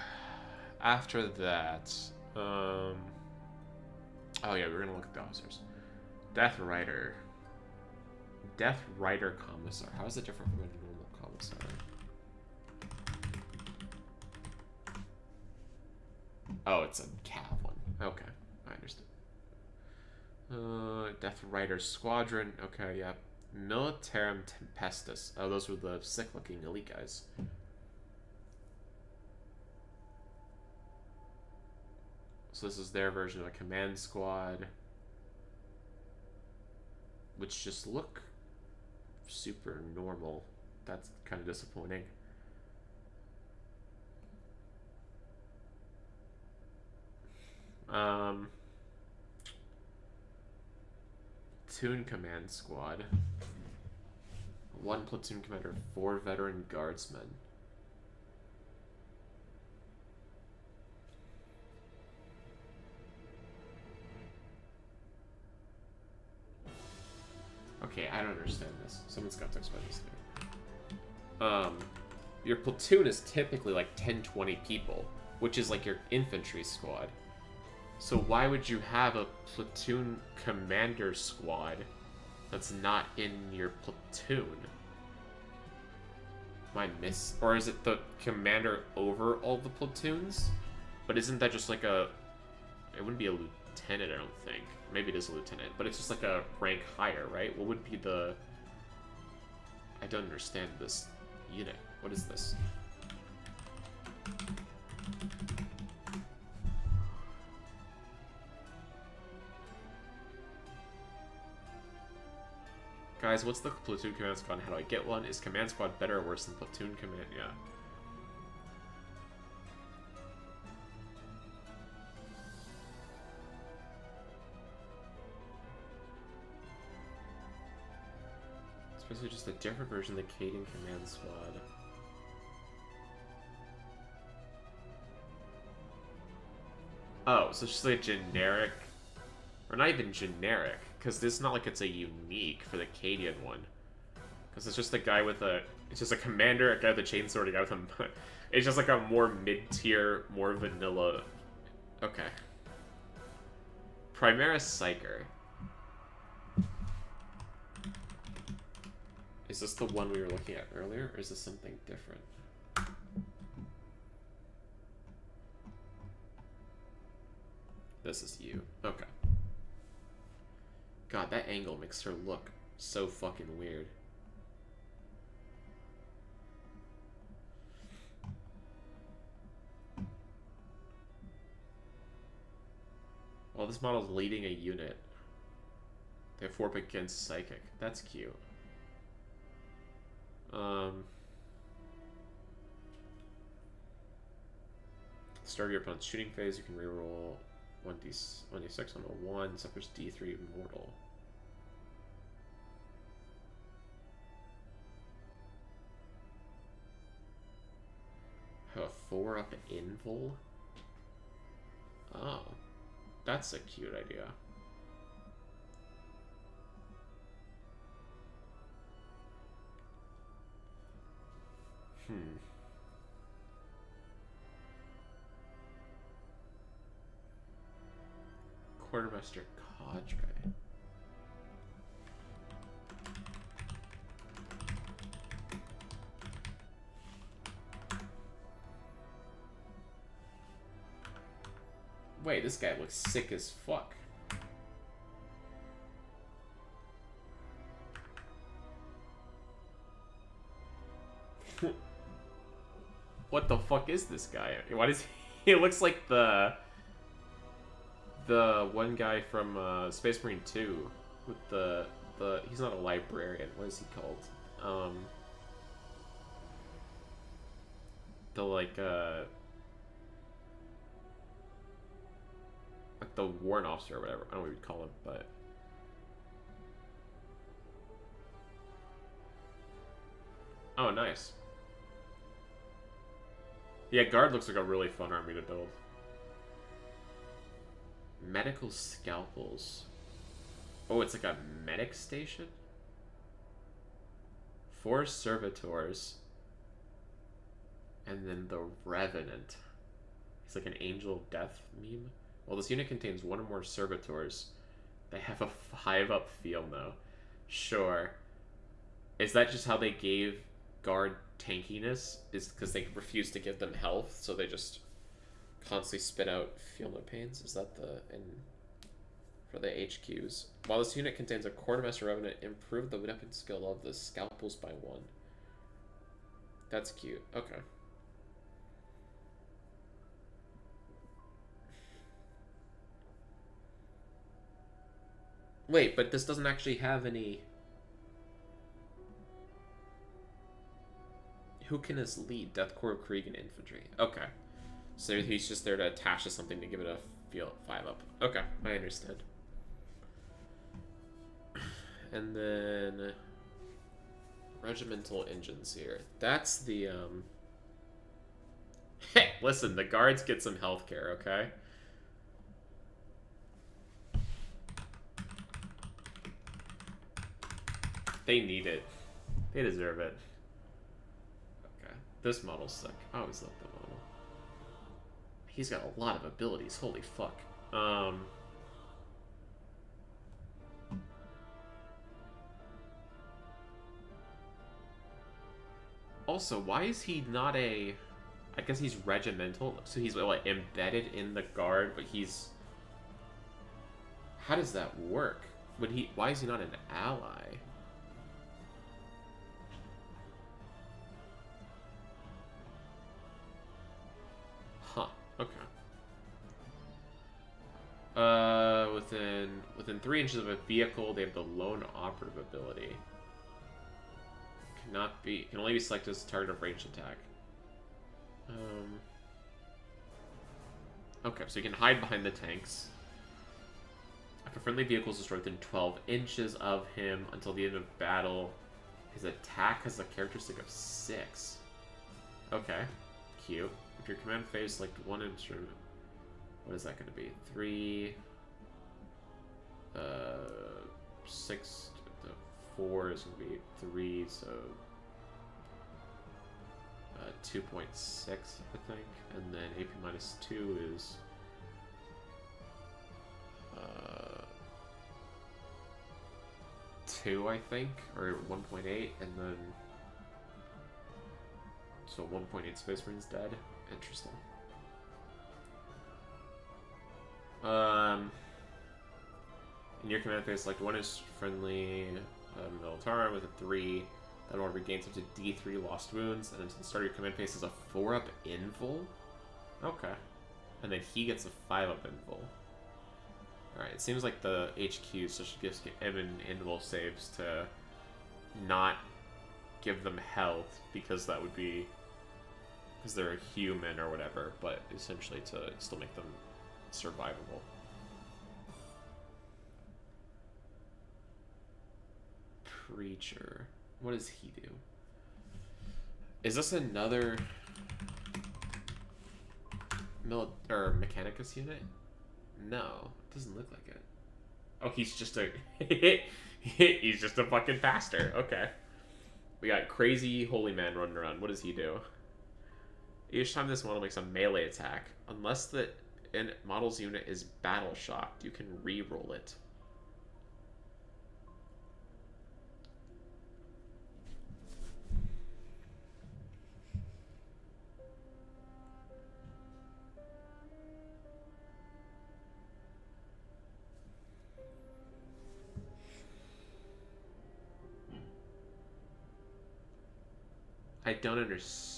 after that, oh yeah, we're gonna look at the officers. Death Rider. Death Rider Commissar. How is it different from a normal Commissar? Oh, it's a cav one. Okay, I understand. Death Rider Squadron. Okay, yeah. Militarum Tempestus. Oh, those were the sick-looking elite guys. So this is their version of a command squad, which just look super normal. That's kind of disappointing. Um, platoon command squad. 1 platoon commander, 4 veteran guardsmen. Okay, I don't understand this. Someone's got to explain this to me. Your platoon is typically like 10, 20 people, which is like your infantry squad. So why would you have a platoon commander squad that's not in your platoon? Am I miss? Or is it the commander over all the platoons? But isn't that just like a... It wouldn't be a lieutenant, I don't think. Maybe it is a lieutenant, but it's just like a rank higher, right? What would be the... I don't understand this unit. What is this? Guys, what's the platoon command squad and how do I get one? Is command squad better or worse than platoon command? Yeah. It's basically just a different version of the Cadian command squad. Oh, so it's just like a generic... Or not even generic, because it's not like it's a unique for the Cadian one. Because it's just a guy with a... It's just a commander, a guy with a chainsaw, a guy with a... It's just like a more mid-tier, more vanilla... Okay. Primaris Psyker. Is this the one we were looking at earlier, or is this something different? This is you. Okay. God, that angle makes her look so fucking weird. Well, this model's leading a unit. They have 4 against Psychic. That's cute. Start of your opponent's shooting phase, you can reroll 1d6 on a 1, suffers d3 mortal. Have a 4-up invul? Oh. That's a cute idea. Quartermaster Cadre. Wait, this guy looks sick as fuck. What the fuck is this guy? Why does he looks like the one guy from Space Marine 2 with the he's not a librarian. What is he called? The like the warrant officer or whatever. I don't know what we'd call him, but oh, nice. Yeah, Guard looks like a really fun army to build. Medical scalpels. Oh, it's like a medic station? 4 servitors. And then the Revenant. He's like an Angel of Death meme. Well, this unit contains 1 or more servitors. They have a 5-up field though. Sure. Is that just how they gave Guard tankiness? Is because they refused to give them health, so they just constantly spit out feel no pains? Is that the for the HQs? While this unit contains a Quartermaster Revenant, improve the weapon skill of the scalpels by 1. That's cute. Okay. Wait, but this doesn't actually have any... Who can this lead? Death Corps, Krieg, and Infantry. Okay. So he's just there to attach to something to give it a feel 5 up. Okay, I understood. And then regimental engines here. That's the Hey, listen, the guards get some healthcare, okay? They need it. They deserve it. Okay. This model's sick. I always love the model. He's got a lot of abilities. Holy fuck. Also, why is he not a... I guess he's regimental, so he's like embedded in the guard, but he's... How does that work? Why is he not an ally? Huh. Okay. Within 3 inches of a vehicle, they have the lone operative ability. Can only be selected as a target of ranged attack. Okay, so you can hide behind the tanks. If a friendly vehicle is destroyed within 12 inches of him until the end of battle, his attack has a characteristic of 6. Okay, cute. If your command phase, select one instrument. What is that going to be? 3, 6, 4 is going to be 3, so 2.6, I think, and then AP minus 2 is 2, I think, or 1.8, and then so 1.8 Space Marines dead. Interesting. In your command phase, select one is friendly Militara with a 3. That order regains up to D3 lost wounds, and until the start of your command phase is a 4-up invul. Okay. And then he gets a 5-up invul. Alright, it seems like the HQ so should give him an invul saves to not give them health, because that would be because they're a human or whatever, but essentially to still make them survivable. Preacher. What does he do? Is this another Mechanicus unit? No, it doesn't look like it. Oh, he's just a he's just a fucking pastor. Okay. We got crazy holy man running around. What does he do? Each time this model makes a melee attack, unless the model's unit is battle shocked, you can re-roll it. I don't understand.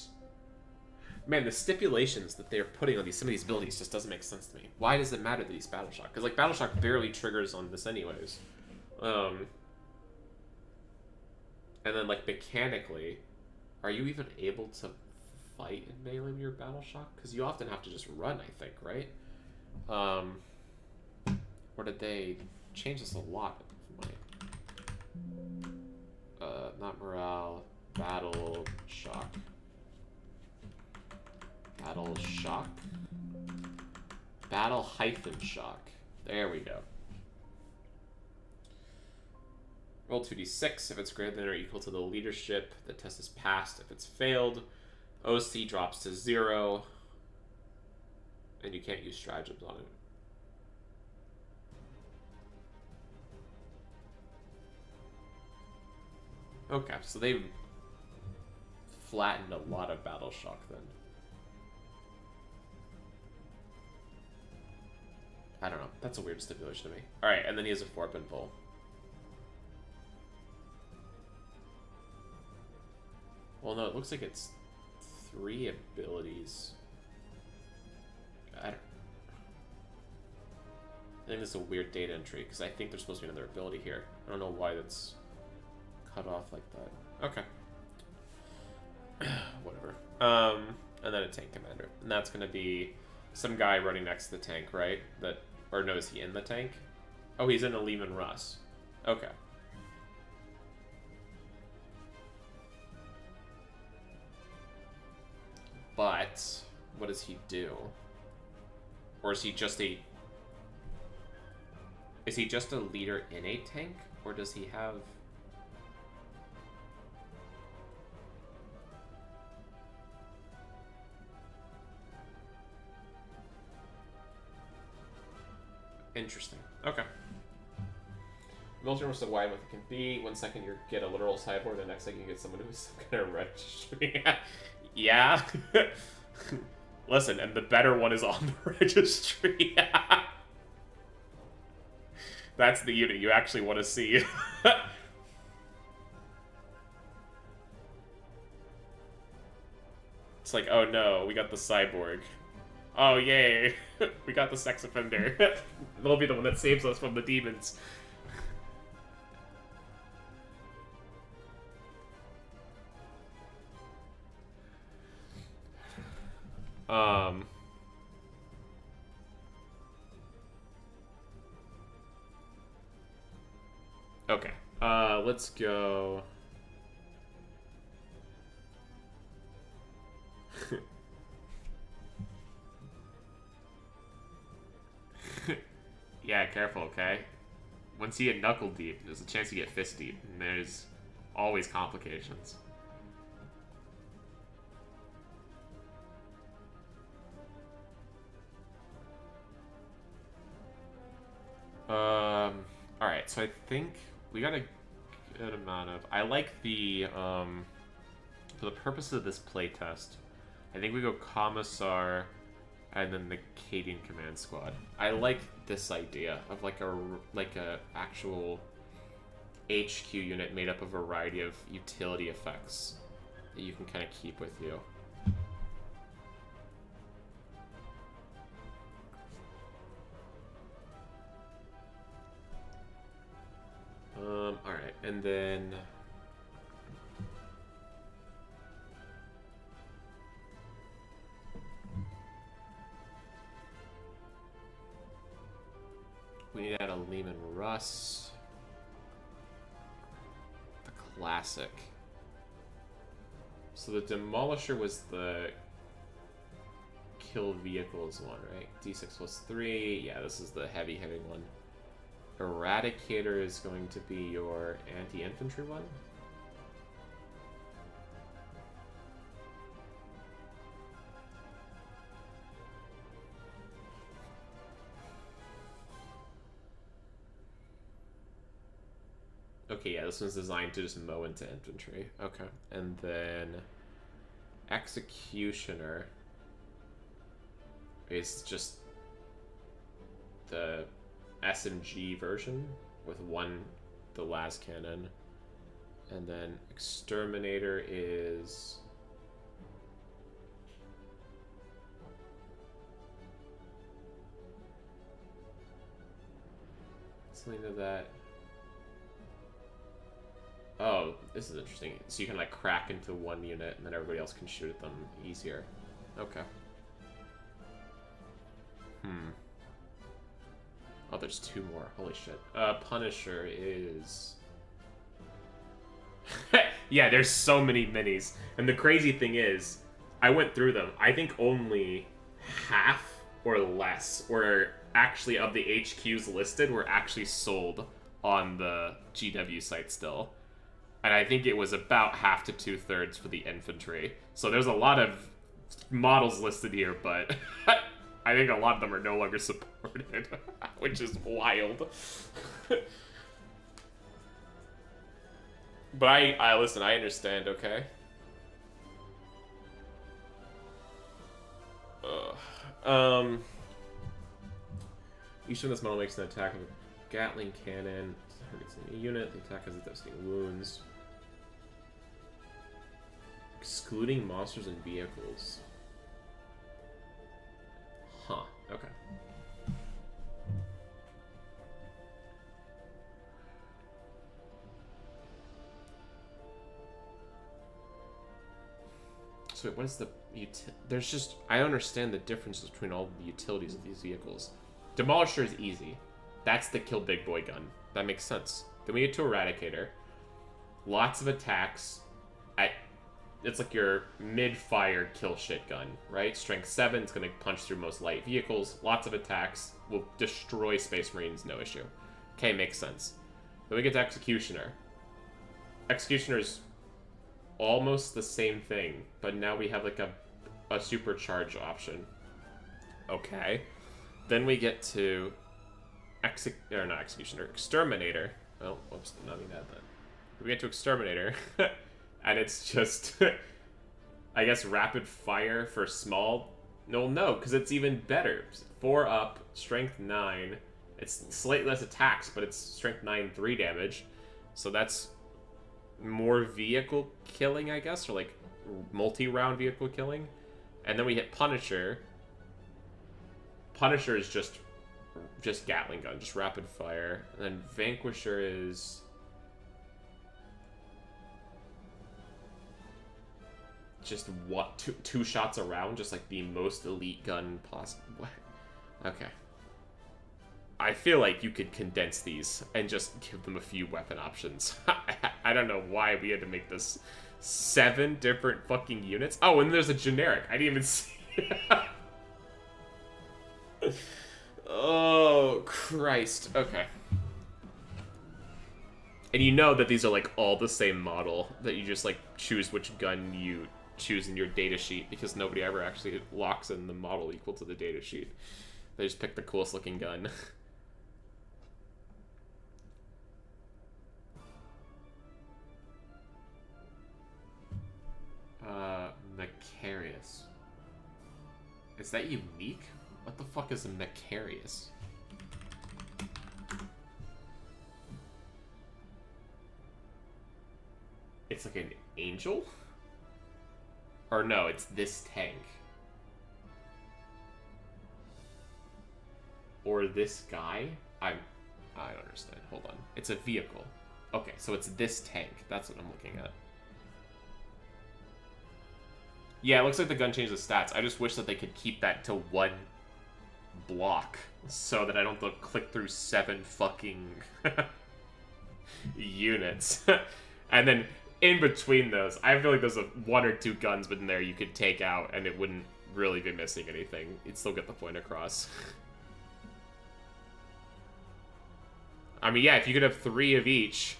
Man, the stipulations that they're putting on some of these abilities just doesn't make sense to me. Why does it matter that he's Battle Shock? Because, like, Battle Shock barely triggers on this anyways. And then, like, mechanically, are you even able to fight in melee when you're Battle Shock? Because you often have to just run, I think, right? Or did they change this a lot? Not morale, Battle Shock. Battle Shock? Battle hyphen Shock. There we go. Roll 2d6 if it's greater than or equal to the leadership. The test is passed. If it's failed, OC drops to 0. And you can't use stratagems on it. Okay, so they've flattened a lot of Battle Shock then. I don't know. That's a weird stipulation to me. Alright, and then he has a 4-up invul. Well, no, it looks like it's 3 abilities. I think this is a weird data entry, because I think there's supposed to be another ability here. I don't know why that's cut off like that. Okay. Whatever. And then a tank commander. And that's going to be some guy running next to the tank, right? That, or no, is he in the tank? Oh, he's in a Lehman Russ. Okay. But what does he do? Or is he just a... Is he just a leader in a tank? Or does he have... Interesting. Okay. Military versus wide with it can be. 1 second you get a literal cyborg, the next second you get someone who's some kind of registry. Yeah. Listen, and the better one is on the registry. That's the unit you actually want to see. It's like, oh no, we got the cyborg. Oh yay, we got the sex offender. They'll be the one that saves us from the demons. Okay. Let's go. Yeah, careful, okay? Once you get knuckle deep, there's a chance you get fist deep, and there's always complications. Alright, so I think we got a good amount of... I like the, for the purpose of this playtest, I think we go Commissar and then the Cadian Command Squad. I like this idea of like a actual HQ unit made up of a variety of utility effects that you can kind of keep with you. Alright, and then... we need to add a Lehman Russ. The classic. So the Demolisher was the kill vehicles one, right? D6 plus 3. Yeah, this is the heavy hitting one. Eradicator is going to be your anti-infantry one. Okay, yeah, this one's designed to just mow into infantry. Okay. And then Executioner is just the SMG version with the las cannon. And then Exterminator is... something to that... Oh, this is interesting. So you can like crack into one unit and then everybody else can shoot at them easier. Okay. Oh, there's 2 more. Holy shit. Punisher is... yeah, there's so many minis. And the crazy thing is, I went through them. I think only half or less were actually, of the HQs listed, were actually sold on the GW site still. And I think it was about half to 2/3 for the infantry. So there's a lot of models listed here, but I think a lot of them are no longer supported, which is wild. But I listen, I understand, okay? Each of this model makes an attack with a Gatling cannon. Targets a unit. The attack has devastating wounds. Excluding monsters and vehicles. Huh. Okay. So So wait, what is the... There's just... I don't understand the differences between all the utilities of these vehicles. Demolisher is easy. That's the kill big boy gun. That makes sense. Then we get to Eradicator. Lots of attacks. It's like your mid-fire kill shit gun, right? Strength 7, it's going to punch through most light vehicles. Lots of attacks. Will destroy Space Marines, no issue. Okay, makes sense. Then we get to Executioner. Executioner's almost the same thing, but now we have like a supercharge option. Okay. Then we get to not Executioner, Exterminator. Oh, whoops, not even that then. We get to Exterminator, and it's just, I guess, rapid fire for small. No, because it's even better. 4 up, strength 9. It's slightly less attacks, but it's strength 9, 3 damage. So that's more vehicle killing, I guess, or like multi-round vehicle killing. And then we hit Punisher. Punisher is just Gatling gun, just rapid fire. And then Vanquisher is just what, two shots around, just like the most elite gun possible. What? Okay. I feel like you could condense these and just give them a few weapon options. I don't know why we had to make this 7 different fucking units. Oh, and there's a generic. I didn't even see. Oh, Christ. Okay. And you know that these are like all the same model, that you just like choose which gun you choose in your datasheet, because nobody ever actually locks in the model equal to the datasheet. They just pick the coolest looking gun. Macarius. Is that unique? What the fuck is a Macarius? It's like an angel? Or no, it's this tank. Or this guy? I don't understand. Hold on. It's a vehicle. Okay, so it's this tank. That's what I'm looking at. Yeah, it looks like the gun changed the stats. I just wish that they could keep that to 1 block so that I don't have to click through 7 fucking units. And then in between those, I feel like there's 1 or 2 guns in there you could take out and it wouldn't really be missing anything. You'd still get the point across. I mean, yeah, if you could have 3 of each,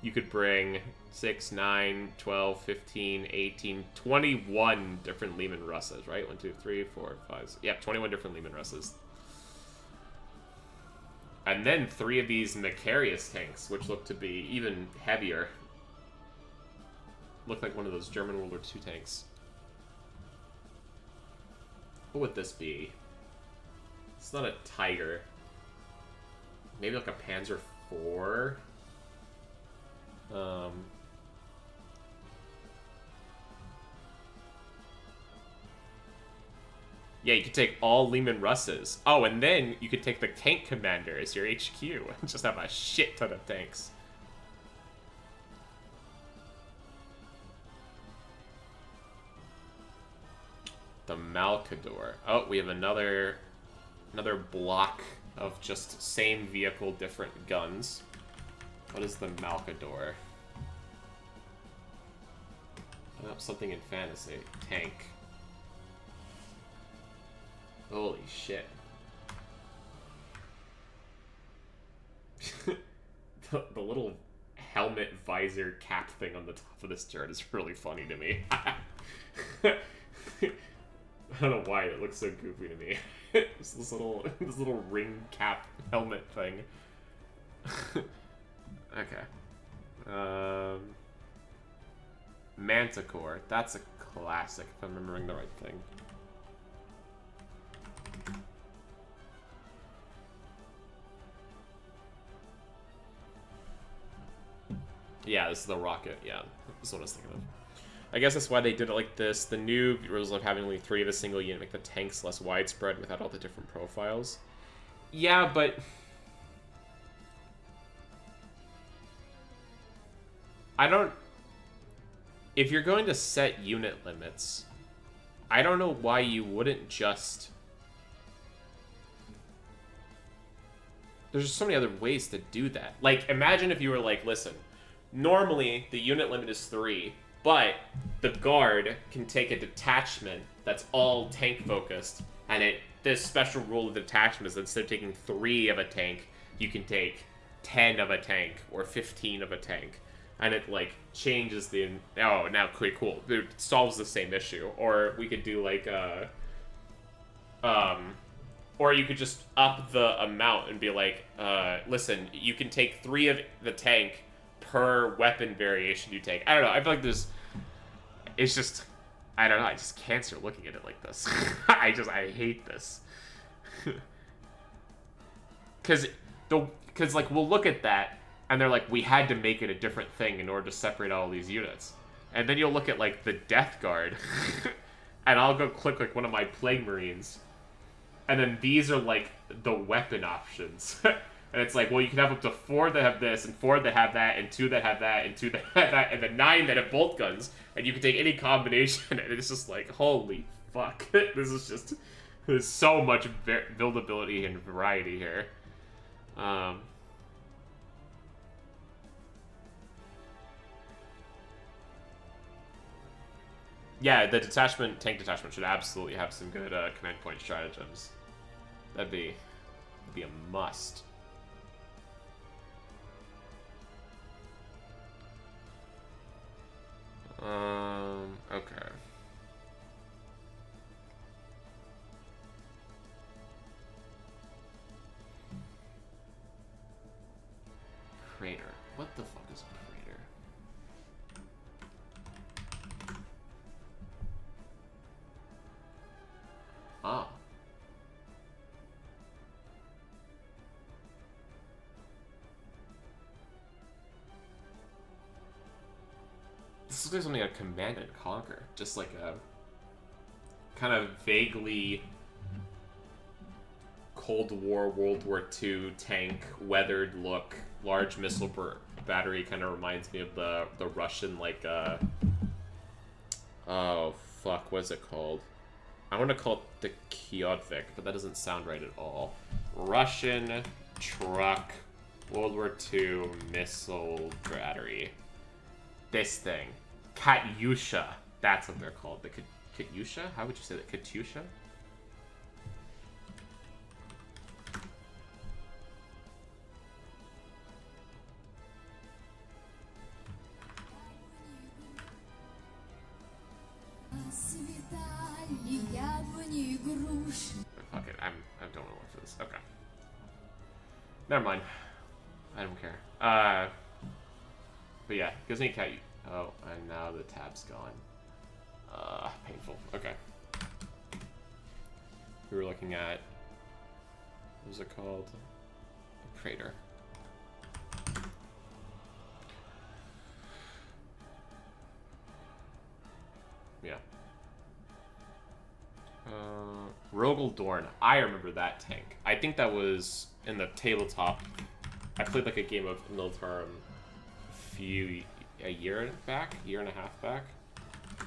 you could bring 6, 9, 12, 15, 18, 21 different Lehman Russes, right? 1, 2, 3, 4, 5, yeah, 21 different Lehman Russes. And then 3 of these Macarius tanks, which look to be even heavier. Look like one of those German World War II tanks. What would this be? It's not a Tiger. Maybe like a Panzer IV? Yeah, you could take all Lehman Russes. Oh, and then you could take the tank commander as your HQ and just have a shit ton of tanks. The Malcador. Oh, we have another block of just same vehicle, different guns. What is the Malcador? Oh, something in fantasy. Tank. Holy shit. the little helmet visor cap thing on the top of this chart is really funny to me. I don't know why it looks so goofy to me. this little ring cap helmet thing. Okay. Manticore. That's a classic, if I'm remembering the right thing. Yeah, this is the rocket. Yeah, this is what I was thinking of. I guess that's why they did it like this. The new rules of having only 3 of a single unit make the tanks less widespread without all the different profiles. Yeah, but I don't... If you're going to set unit limits, I don't know why you wouldn't just... There's just so many other ways to do that. Like, imagine if you were like, listen, normally the unit limit is 3, but the guard can take a detachment that's all tank focused, and this special rule of detachment is that instead of taking 3 of a tank, you can take 10 of a tank or 15 of a tank, and it like changes the now okay, cool, it solves the same issue. Or we could do like or you could just up the amount and be like, listen, you can take 3 of the tank per weapon variation you take. I don't know, I feel like it's just, I don't know, I just can't start looking at it like this. I hate this. Because like, we'll look at that, and they're like, we had to make it a different thing in order to separate all these units. And then you'll look at, like, the Death Guard, and I'll go click, like, one of my Plague Marines, and then these are, like, the weapon options. And it's like, well, you can have up to 4 that have this, and 4 that have that, and 2 that have that, and 2 that have that, and then 9 that have bolt guns, and you can take any combination, and it's just like, holy fuck. This is just, there's so much buildability and variety here. Yeah, the tank detachment should absolutely have some good command point stratagems. That'd be a must. Okay. Praetor. What the fuck is a Praetor? Ah. This looks like something like Command and Conquer. Just like a kind of vaguely Cold War, World War II tank, weathered look, large missile battery. Kind of reminds me of the Russian, like, oh, fuck, what's it called? I want to call it the Kiotvik, but that doesn't sound right at all. Russian truck, World War II missile battery. This thing. Katyusha. That's what they're called. The Katyusha? How would you say that? Katyusha? Fuck it, I don't want to work for this. Okay. Never mind. I don't care. But yeah, gives me cat. Oh, and now the tab's gone. Painful. Okay. We were looking at, what was it called? Praetor. Yeah. Rogel Dorn. I remember that tank. I think that was in the tabletop. I played like a game of Militarum a year and a half back.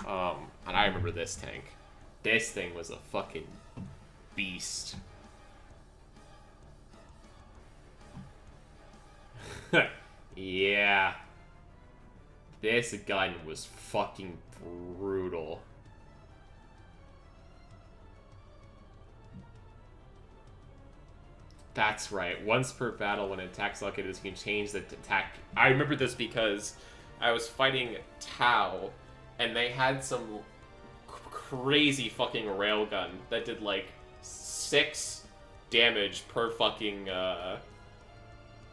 And I remember this tank. This thing was a fucking beast. Yeah. This gun was fucking brutal. That's right. Once per battle, when an attack's located, you can change the attack. I remember this because I was fighting Tau, and they had some crazy fucking railgun that did like 6 damage per fucking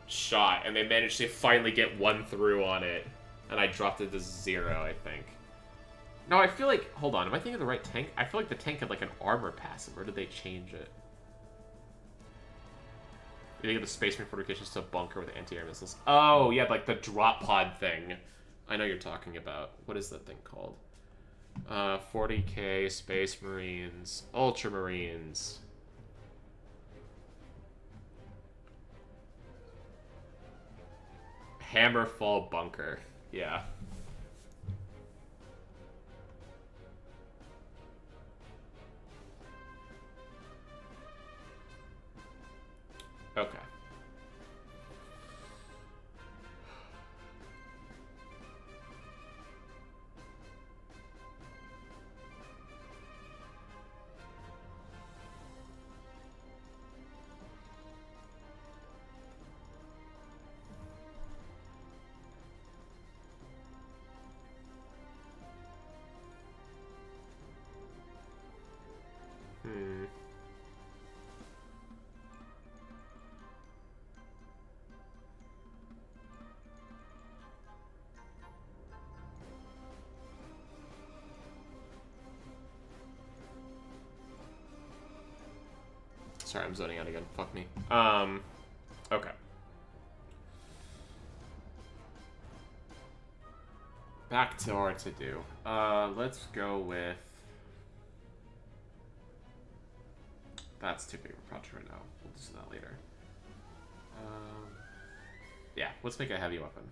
shot, and they managed to finally get 1 through on it, and I dropped it to 0, I think. No, I feel like, hold on, am I thinking of the right tank? I feel like the tank had like an armor passive, or did they change it? You think of the Space Marine fortifications to a bunker with anti-air missiles. Oh, yeah, like the drop pod thing. I know you're talking about. What is that thing called? 40k, Space Marines, Ultramarines. Hammerfall bunker. Yeah. Okay. Sorry, I'm zoning out again. Fuck me. Okay. Back to our to-do. Let's go with... That's too big of a project right now. We'll do that later. Yeah, let's make a heavy weapon.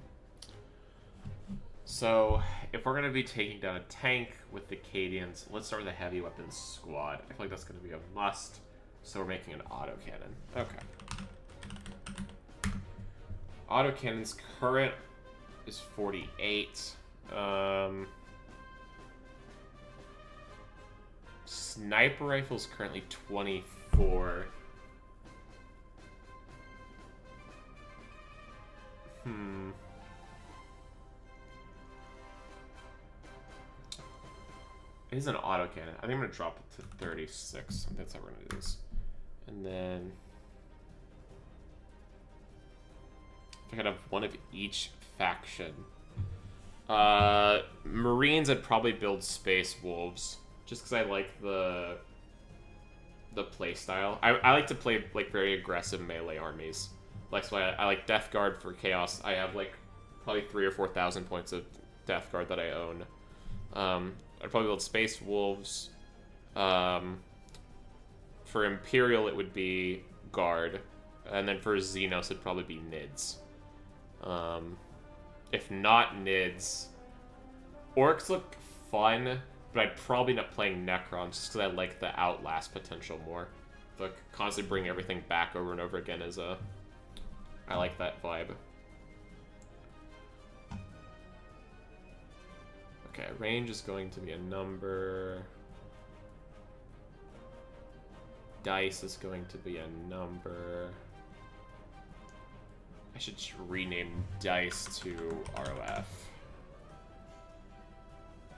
So, if we're going to be taking down a tank with the Cadians, let's start with a heavy weapons squad. I feel like that's going to be a must. So we're making an autocannon. Okay. Autocannon's current is 48. Sniper rifle's currently 24. It is an autocannon. I think I'm gonna drop it to 36. I think that's how we're gonna do this. And then I could have one of each faction. Marines, I'd probably build Space Wolves, just because I like the play style. I like to play like very aggressive melee armies. Like, so I like Death Guard for Chaos. I have like probably 3,000 or 4,000 points of Death Guard that I own. I'd probably build Space Wolves. For Imperial, it would be Guard. And then for Xenos, it'd probably be Nids. If not Nids, Orcs look fun, but I'd probably not playing Necrons just because I like the Outlast potential more. Like, constantly bring everything back over and over again is a... I like that vibe. Okay, range is going to be a number. Dice is going to be a number. I should rename dice to ROF.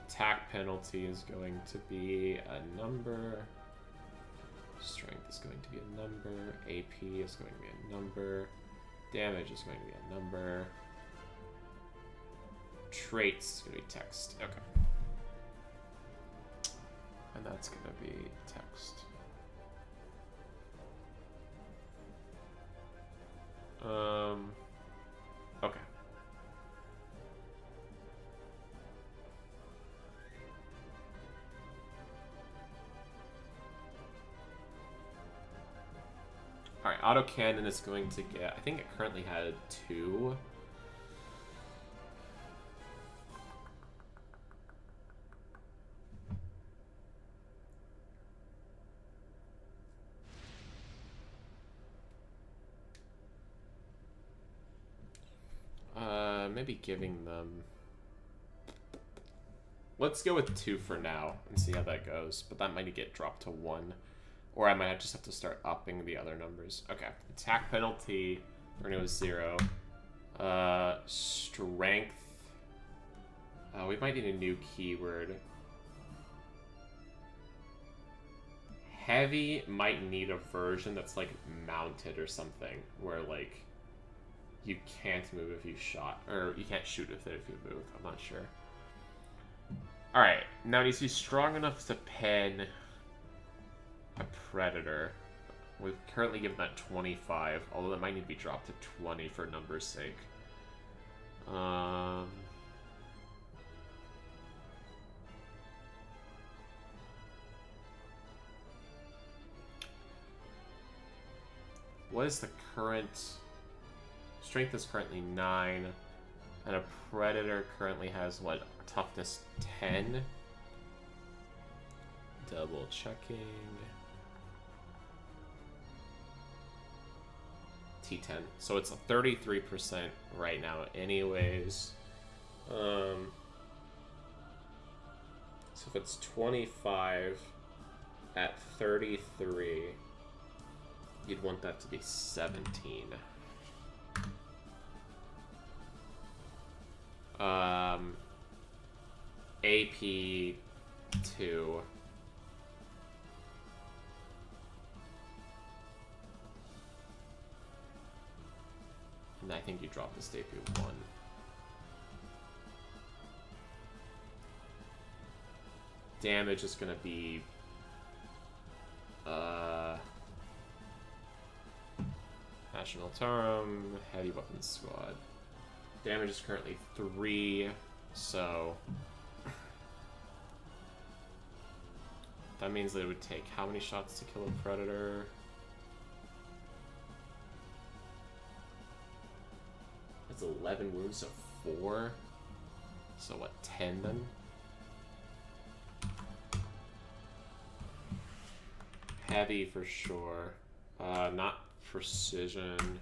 Attack penalty is going to be a number. Strength is going to be a number. AP is going to be a number. Damage is going to be a number. Traits is going to be text. Okay. And that's going to be text. Okay. Alright, autocannon is going to get... I think it currently had 2. Maybe giving them... Let's go with 2 for now and see how that goes. But that might get dropped to 1. Or I might just have to start upping the other numbers. Okay. Attack penalty, we're going to go 0. Strength. We might need a new keyword. Heavy might need a version that's like mounted or something. Where like... you can't move if you shot, or you can't shoot with it if you move. I'm not sure. Alright, now it needs to be strong enough to pen a Predator. We've currently given that 25, although that might need to be dropped to 20 for numbers' sake. What is the current... Strength is currently 9, and a Predator currently has, what, toughness 10? Double checking. T10. So it's 33% right now anyways. So if it's 25 at 33, you'd want that to be 17. AP 2. And I think you drop this to AP 1. Damage is gonna be National Tarum, Heavy Weapons Squad. Damage is currently 3, so that means that it would take how many shots to kill a predator? That's 11 wounds, so 4. So what, 10 then? Heavy for sure. Not precision.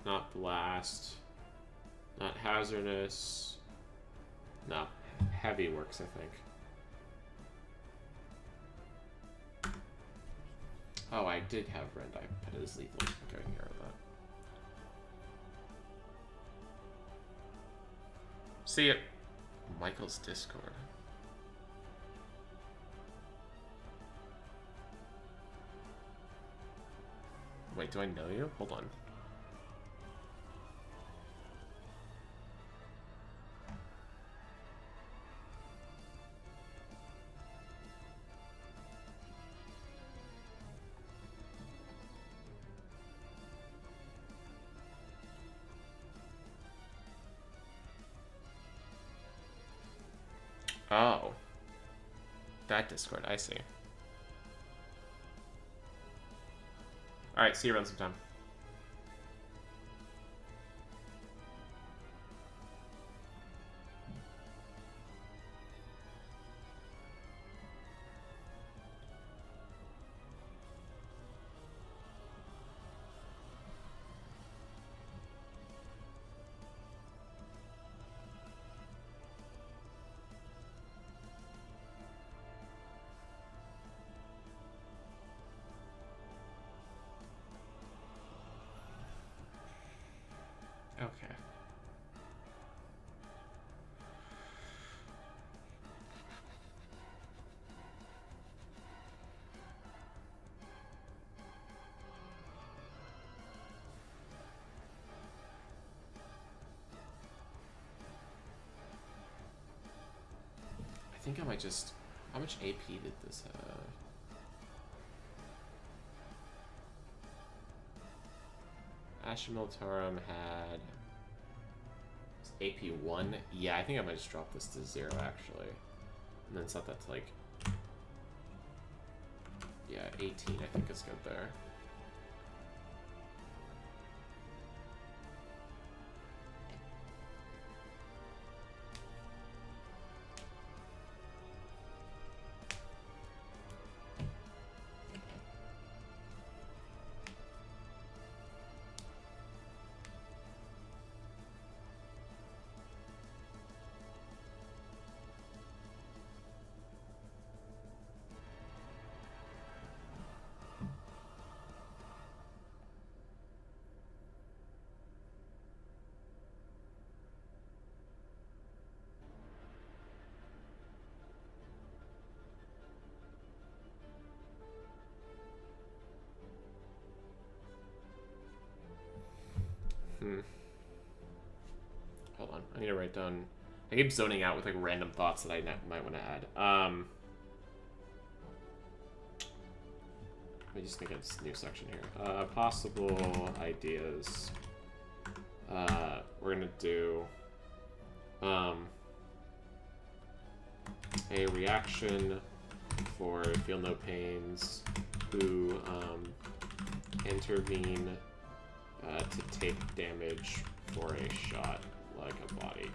Not blast. Not hazardous. No, heavy works, I think. Oh, I did have red dye, but it is lethal. Okay, I can get rid of that. See it. Michael's Discord. Wait, do I know you? Hold on. Oh. That Discord, I see. Alright, see you around sometime. Okay. I think I might just... How much AP did this have? Asher Militarum had AP 1. Yeah, I think I might just drop this to 0 actually. And then set that to like, yeah, 18 I think is good there. Hold on, I need to write down. I keep zoning out with like random thoughts that I might want to add. Let me just make a new section here. Possible ideas. We're gonna do a reaction for Feel No Pains who intervene to take damage for a shot like a bodyguard.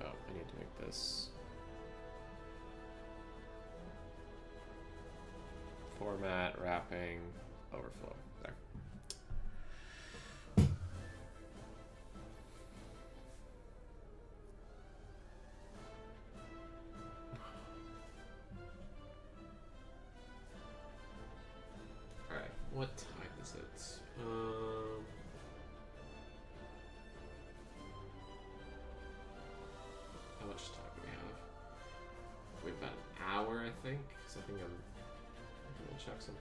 Oh, I need to make this. Format, wrapping, overflow. There. Alright, what time is it? How much time do we have? We have about an hour, I think. Because I think I'm gonna check something.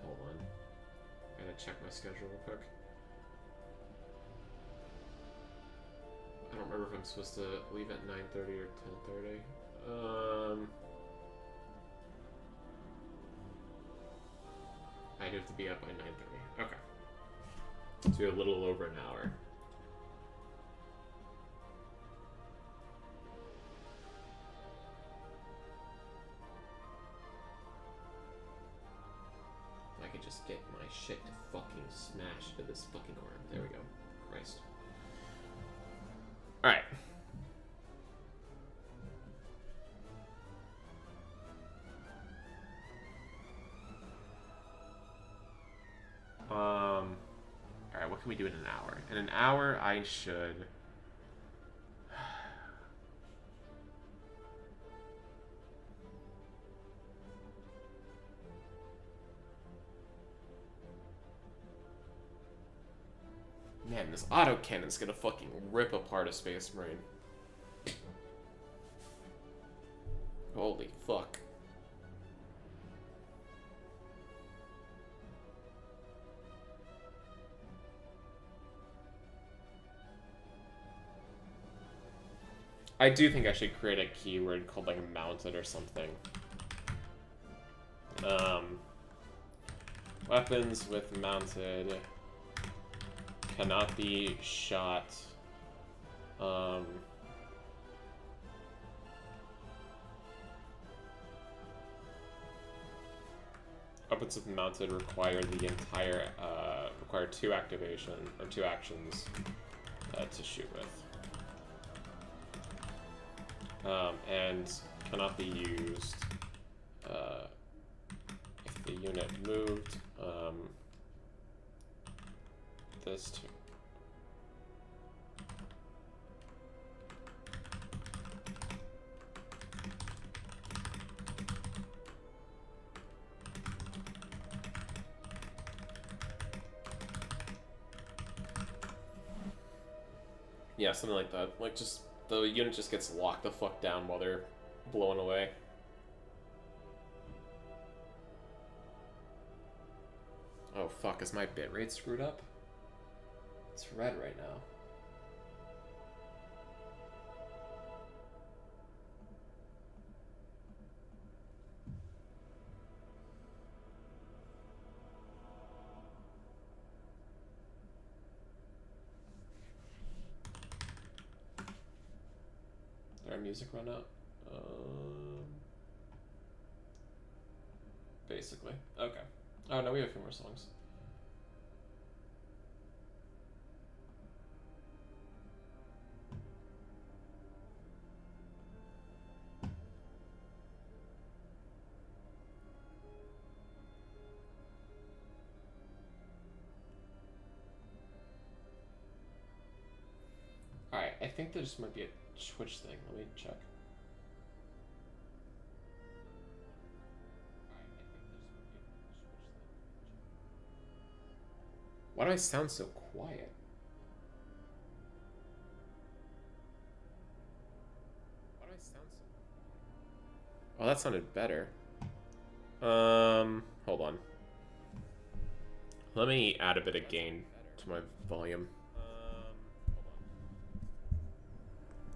Hold on. I gotta check my schedule real quick. I don't remember if I'm supposed to leave at 9:30 or 10:30. I do have to be up by 9:30. Okay. So we have a little over an hour. If I could just get my shit to fucking smash into this fucking arm. There we go. Christ. Alright. Alright, what can we do in an hour? In an hour, I should... Man, this autocannon's gonna fucking rip apart a Space Marine. Holy fuck. I do think I should create a keyword called like mounted or something. Weapons with mounted cannot be shot. Weapons with mounted require the entire require two actions to shoot with. And cannot be used if the unit moved this to yeah, something like that. Like just the unit just gets locked the fuck down while they're blown away. Oh fuck, is my bitrate screwed up? It's red right now. Did our music run out? Basically. Okay. Oh no, we have a few more songs. Alright, I think there just might be a Twitch thing. Let me check. Why do I sound so quiet? Why do I sound so quiet? Oh, that sounded better. Hold on. Let me add a bit of gain to my volume.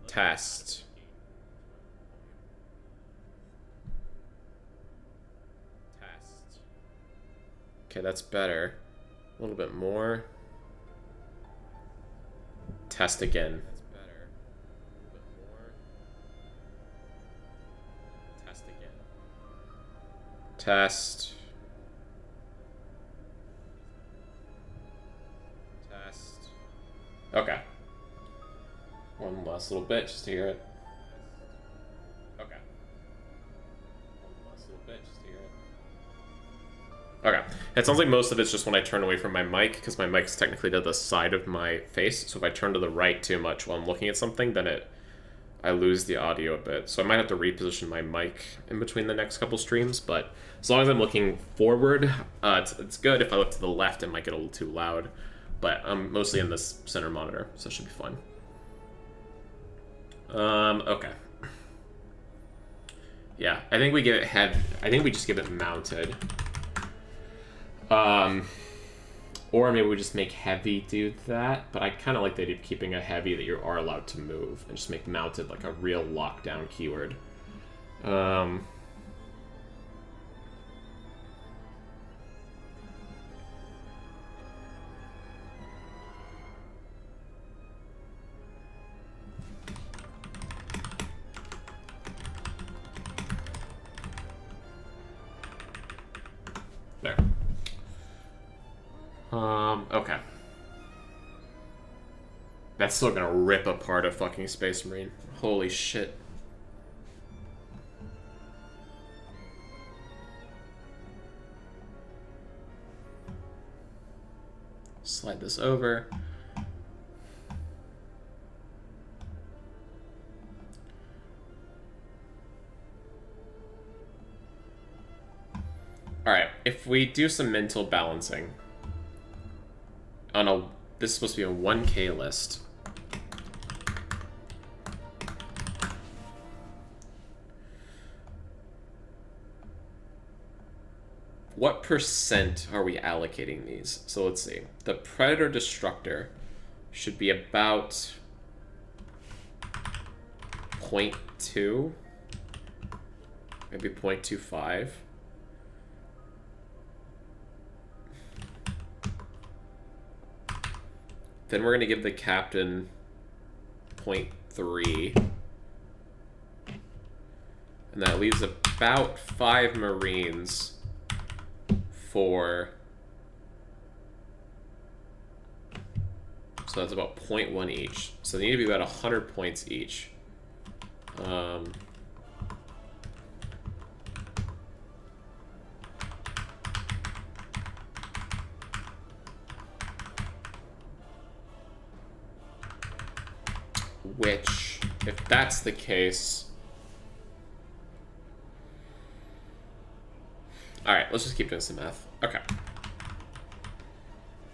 Test. Test. Okay, that's better. A little bit more. Test again. That's better. A little bit more. Test again. Test. Okay. One last little bit just to hear it. Okay. One last little bit just to hear it. Okay. It sounds like most of it's just when I turn away from my mic, because my mic's technically to the side of my face. So if I turn to the right too much while I'm looking at something, then I lose the audio a bit. So I might have to reposition my mic in between the next couple streams, but as long as I'm looking forward, it's good. If I look to the left, it might get a little too loud, but I'm mostly in this center monitor, so it should be fun. Okay. Yeah, I think we give it I think we just give it mounted. Or maybe we just make heavy do that, but I kind of like the idea of keeping a heavy that you are allowed to move, and just make mounted like a real lockdown keyword. There. Okay. That's still gonna rip apart a fucking Space Marine. Holy shit. Slide this over. Alright, if we do some mental balancing on this is supposed to be a 1K list. What percent are we allocating these? So let's see. The Predator Destructor should be about 0.2, maybe 0.25. Then we're going to give the Captain 0.3. And that leaves about 5 Marines for... So that's about 0.1 each. So they need to be about 100 points each. Which, if that's the case... Alright, let's just keep doing some math. Okay.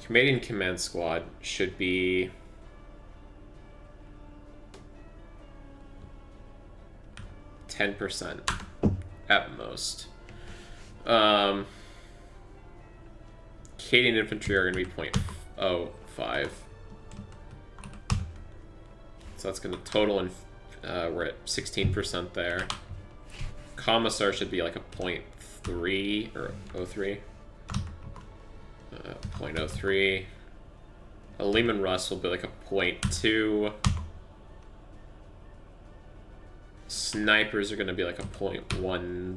Canadian Command Squad should be... 10% at most. Canadian Infantry are going to be 0.05. So that's going to total, and we're at 16% there. Commissar should be like a 0.3 or 0.03. 0.03. A Lehman Russ will be like a 0.2. Snipers are going to be like a 0.1.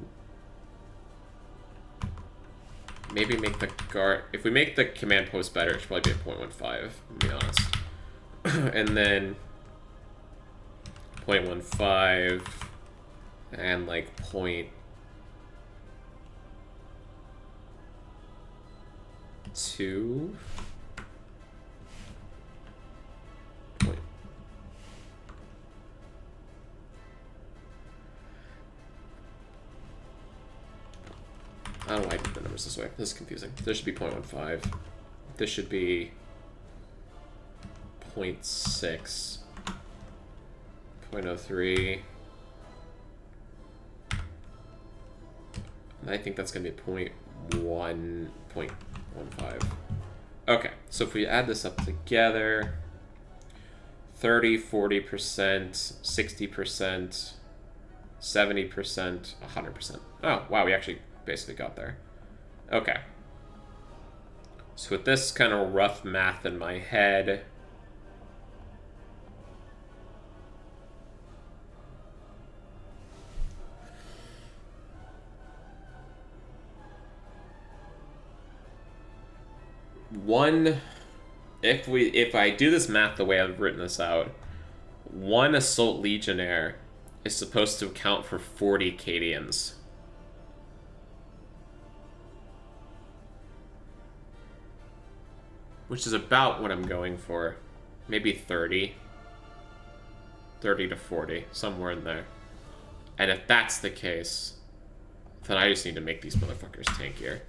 Maybe make the guard... If we make the command post better, it should probably be a 0.15, to be honest. And then 0.15 and like 0.2. I don't know why I did the numbers this way. This is confusing. This should be 0.15. This should be 0.6. 0.03. I think that's going to be 0.15. Okay, so if we add this up together, 30, 40%, 60%, 70%, 100%. Oh, wow, we actually basically got there. Okay. So with this kind of rough math in my head, if I do this math the way I've written this out, one Assault Legionnaire is supposed to account for 40 Cadians. Which is about what I'm going for. Maybe 30. 30 to 40, somewhere in there. And if that's the case, then I just need to make these motherfuckers tankier.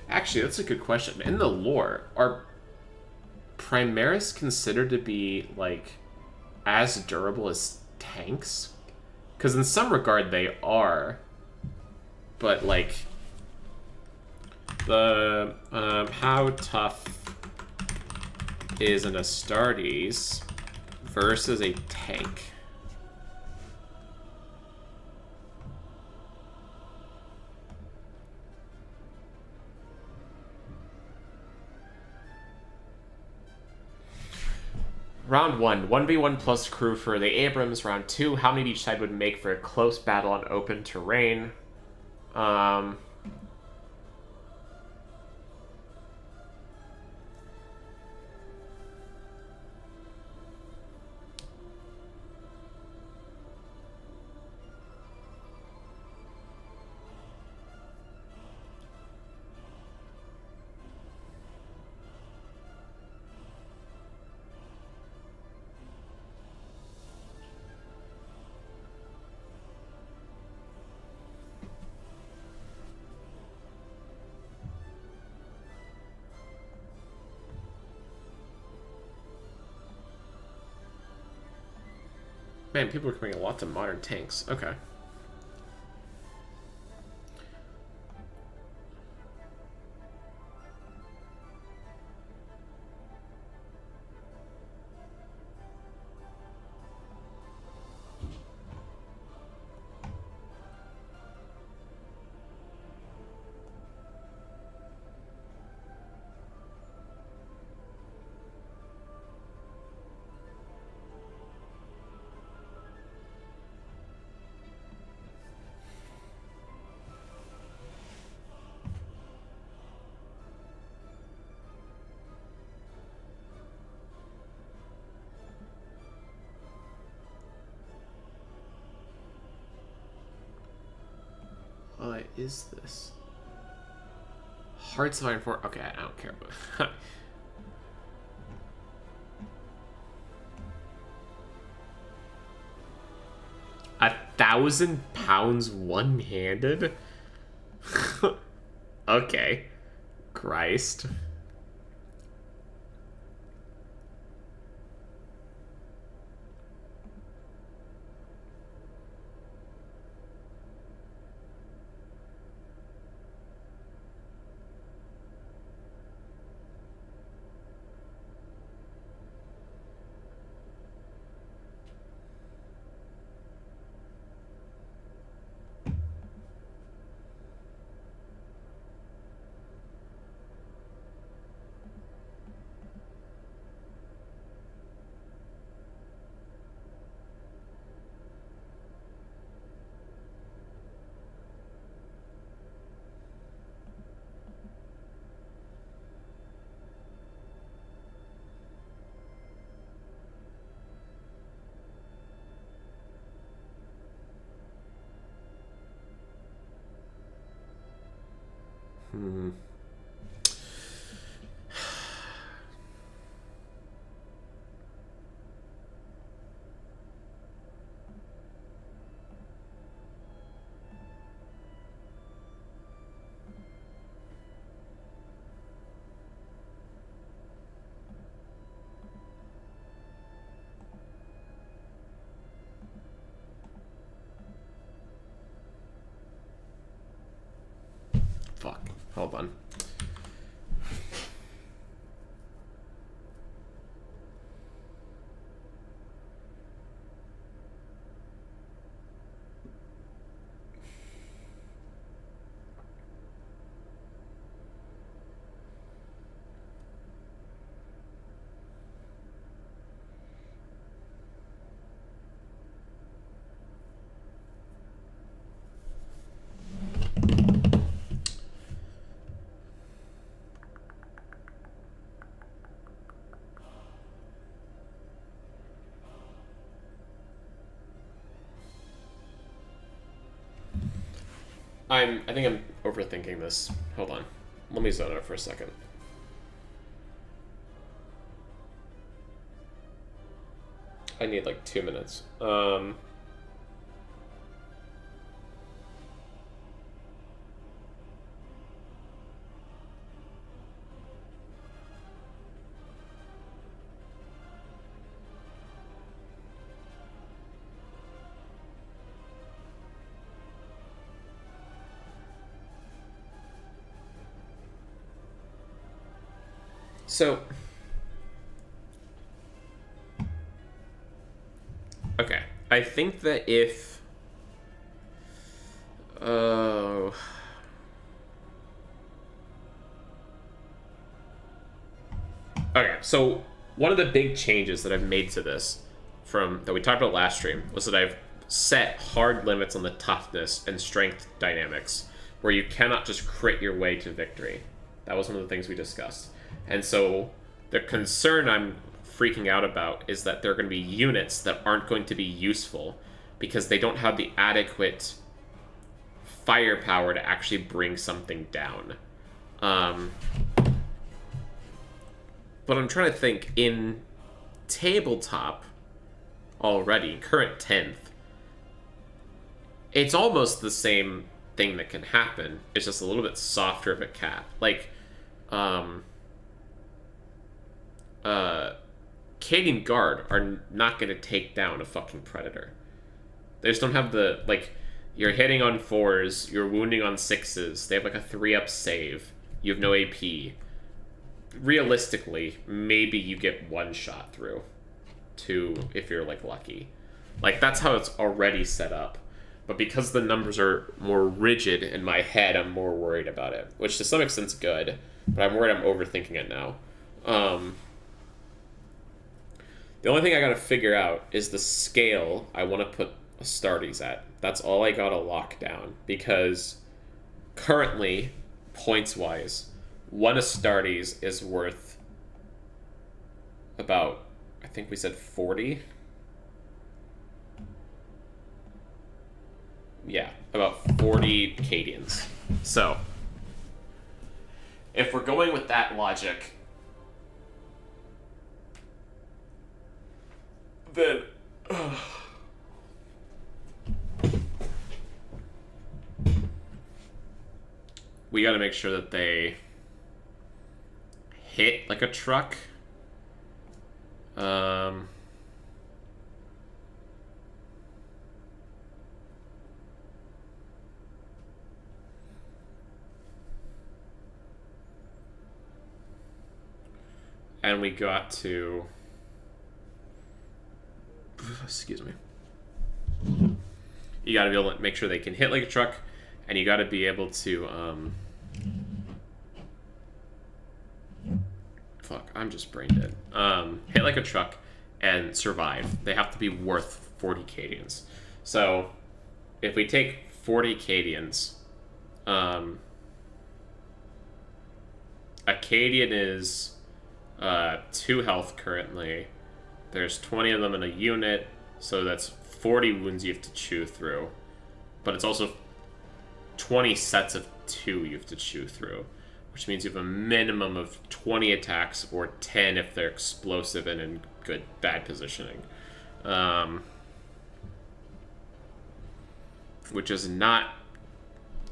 Actually, that's a good question. In the lore, are Primaris considered to be, like, as durable as tanks? Because in some regard they are. But, like, the, how tough is an Astartes versus a tank? Round 1, 1v1 plus crew for the Abrams. Round 2, how many each side would make for a close battle on open terrain? Man, people are coming lots of modern tanks. Okay. What is this? Hearts of Iron 4. Okay, I don't care about £1,000 one-handed? Okay. Christ. Hmm. Fuck. Hold on. I think I'm overthinking this. Hold on. Let me zone out for a second. I need like 2 minutes. So, okay, I think that if, okay, so one of the big changes that I've made to this that we talked about last stream was that I've set hard limits on the toughness and strength dynamics where you cannot just crit your way to victory. That was one of the things we discussed. And so the concern I'm freaking out about is that there are going to be units that aren't going to be useful because they don't have the adequate firepower to actually bring something down. But I'm trying to think, in tabletop already, current 10th, it's almost the same thing that can happen. It's just a little bit softer of a cap. Like, Cadian Guard are not going to take down a fucking Predator. They just don't have the, like, you're hitting on 4s, you're wounding on 6s, they have like a 3-up save, you have no AP. Realistically, maybe you get 1 shot through. 2 if you're, like, lucky. Like, that's how it's already set up. But because the numbers are more rigid in my head, I'm more worried about it. Which to some extent is good, but I'm worried I'm overthinking it now. The only thing I gotta figure out is the scale I want to put Astartes at. That's all I gotta lock down. Because currently, points-wise, 1 Astartes is worth about, I think we said 40? Yeah, about 40 Cadians. So, if we're going with that logic, then we gotta make sure that they hit like a truck. And we got to... Excuse me. You gotta be able to make sure they can hit like a truck, and you gotta be able to, fuck, I'm just brain dead. Hit like a truck and survive. They have to be worth 40 Cadians. So, if we take 40 Cadians, a Cadian is 2 health currently. There's 20 of them in a unit, so that's 40 wounds you have to chew through. But it's also 20 sets of 2 you have to chew through, which means you have a minimum of 20 attacks, or 10 if they're explosive and in bad positioning. Which is not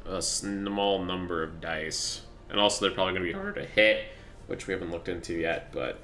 a small number of dice. And also they're probably going to be harder to hit, which we haven't looked into yet, but...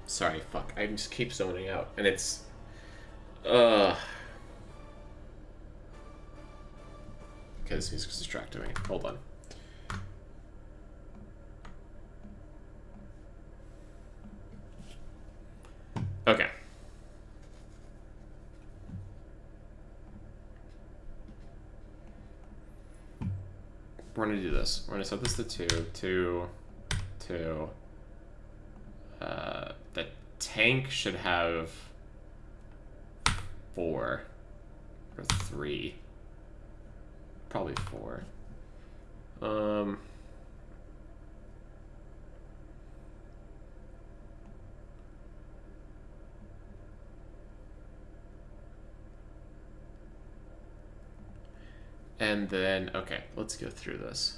Sorry, fuck. I just keep zoning out, and it's because he's distracting me. Hold on. Okay. We're gonna do this. We're gonna set this to 2. The tank should have 4 or 3. Probably 4. And then, okay, let's go through this.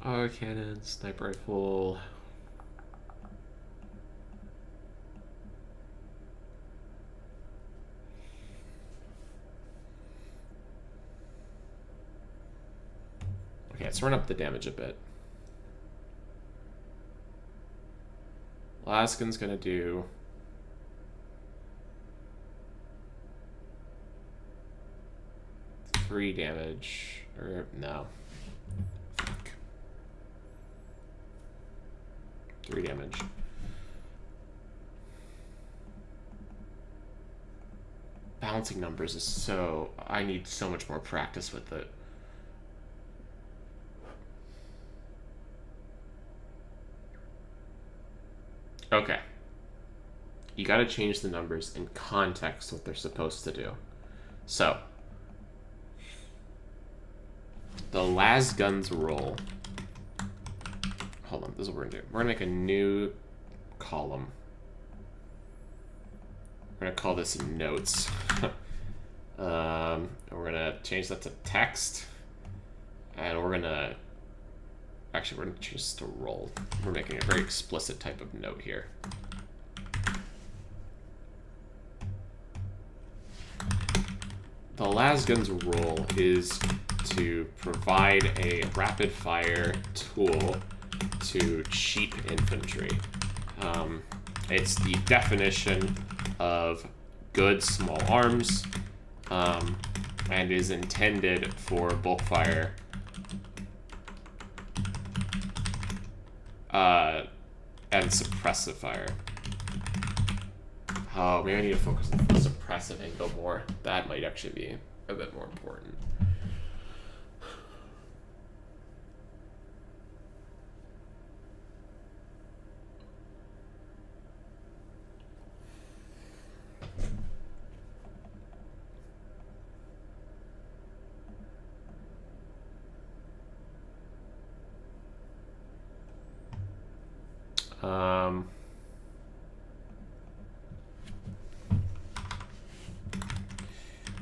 Auto cannon, sniper rifle. Okay, let's run up the damage a bit. Laskin's gonna do 3 damage, or no. Fuck. 3 damage. Balancing numbers is so... I need so much more practice with it. Okay. You gotta change the numbers in context what they're supposed to do. So, the lasguns roll. Hold on, this is what we're gonna do. We're gonna make a new column. We're gonna call this notes. We're gonna change that to text. And we're gonna... Actually, we're gonna change this to roll. We're making a very explicit type of note here. The lasgun's role is to provide a rapid fire tool to cheap infantry. It's the definition of good small arms, and is intended for bulk fire and suppressive fire. Oh, maybe I need to focus on the suppressive angle more. That might actually be a bit more important.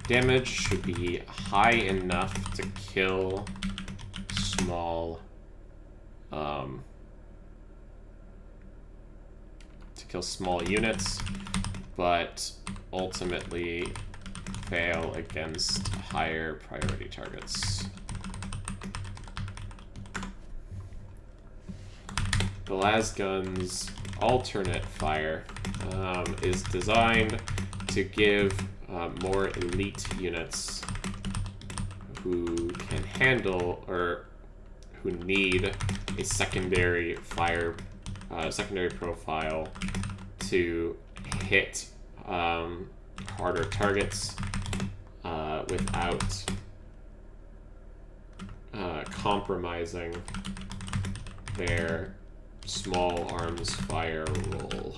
Damage should be high enough to kill small, units, but ultimately fail against higher priority targets. The lasgun's alternate fire is designed to give more elite units who can handle or who need a secondary fire, secondary profile to hit harder targets without compromising their small arms fire roll.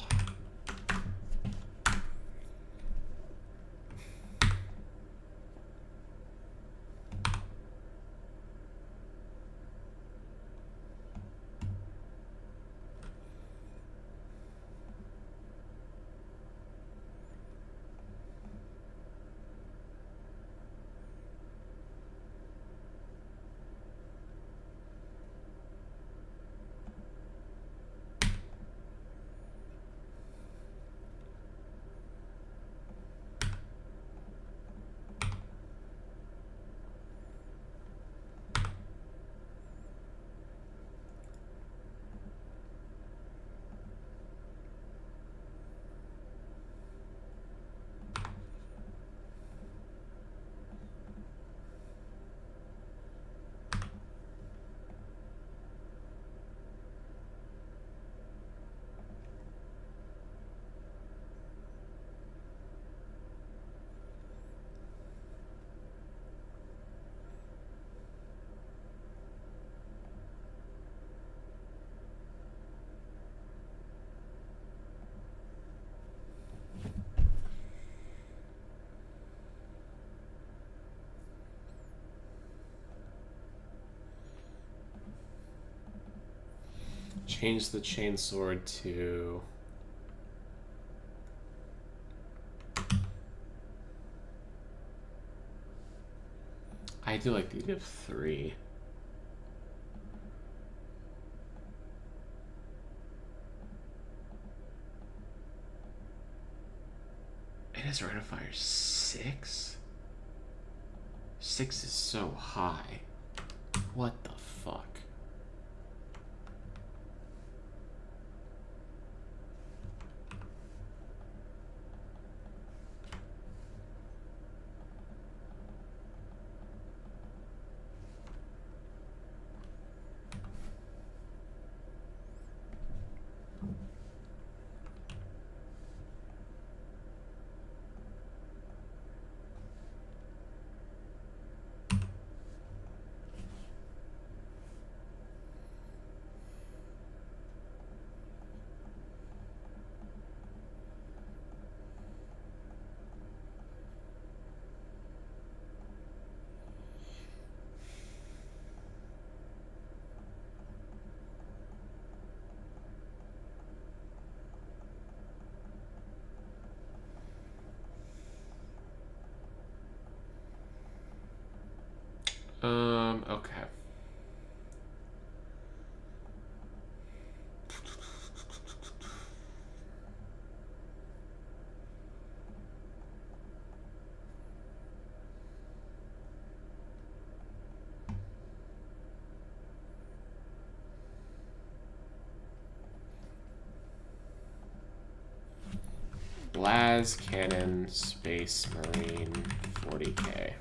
change the chainsword to... I do like the idea of 3. It has rate of fire 6? 6 is so high. What the fuck? Okay. Las Cannon Space Marine 40K.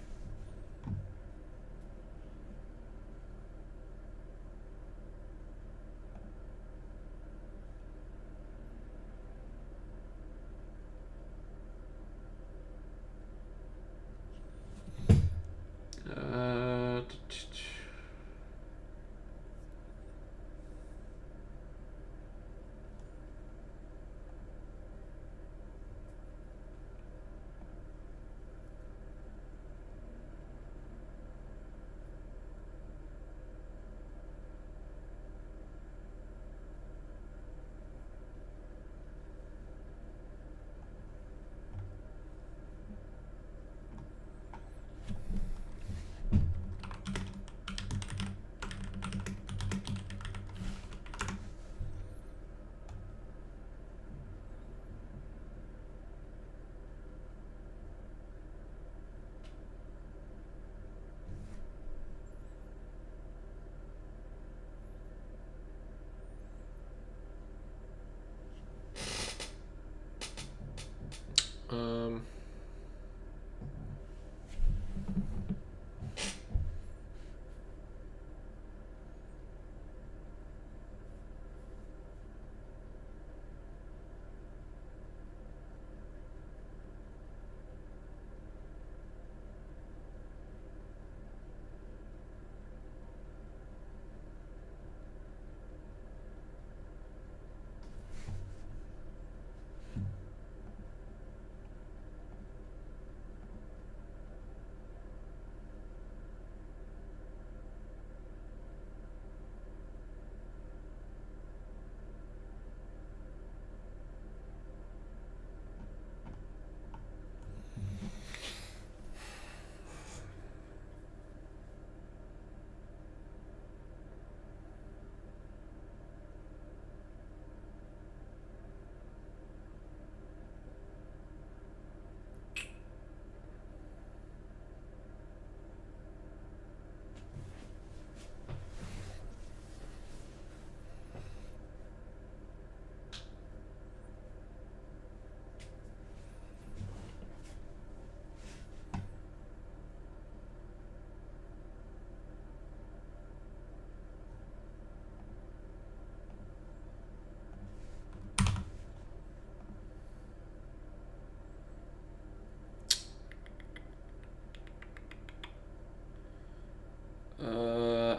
Um,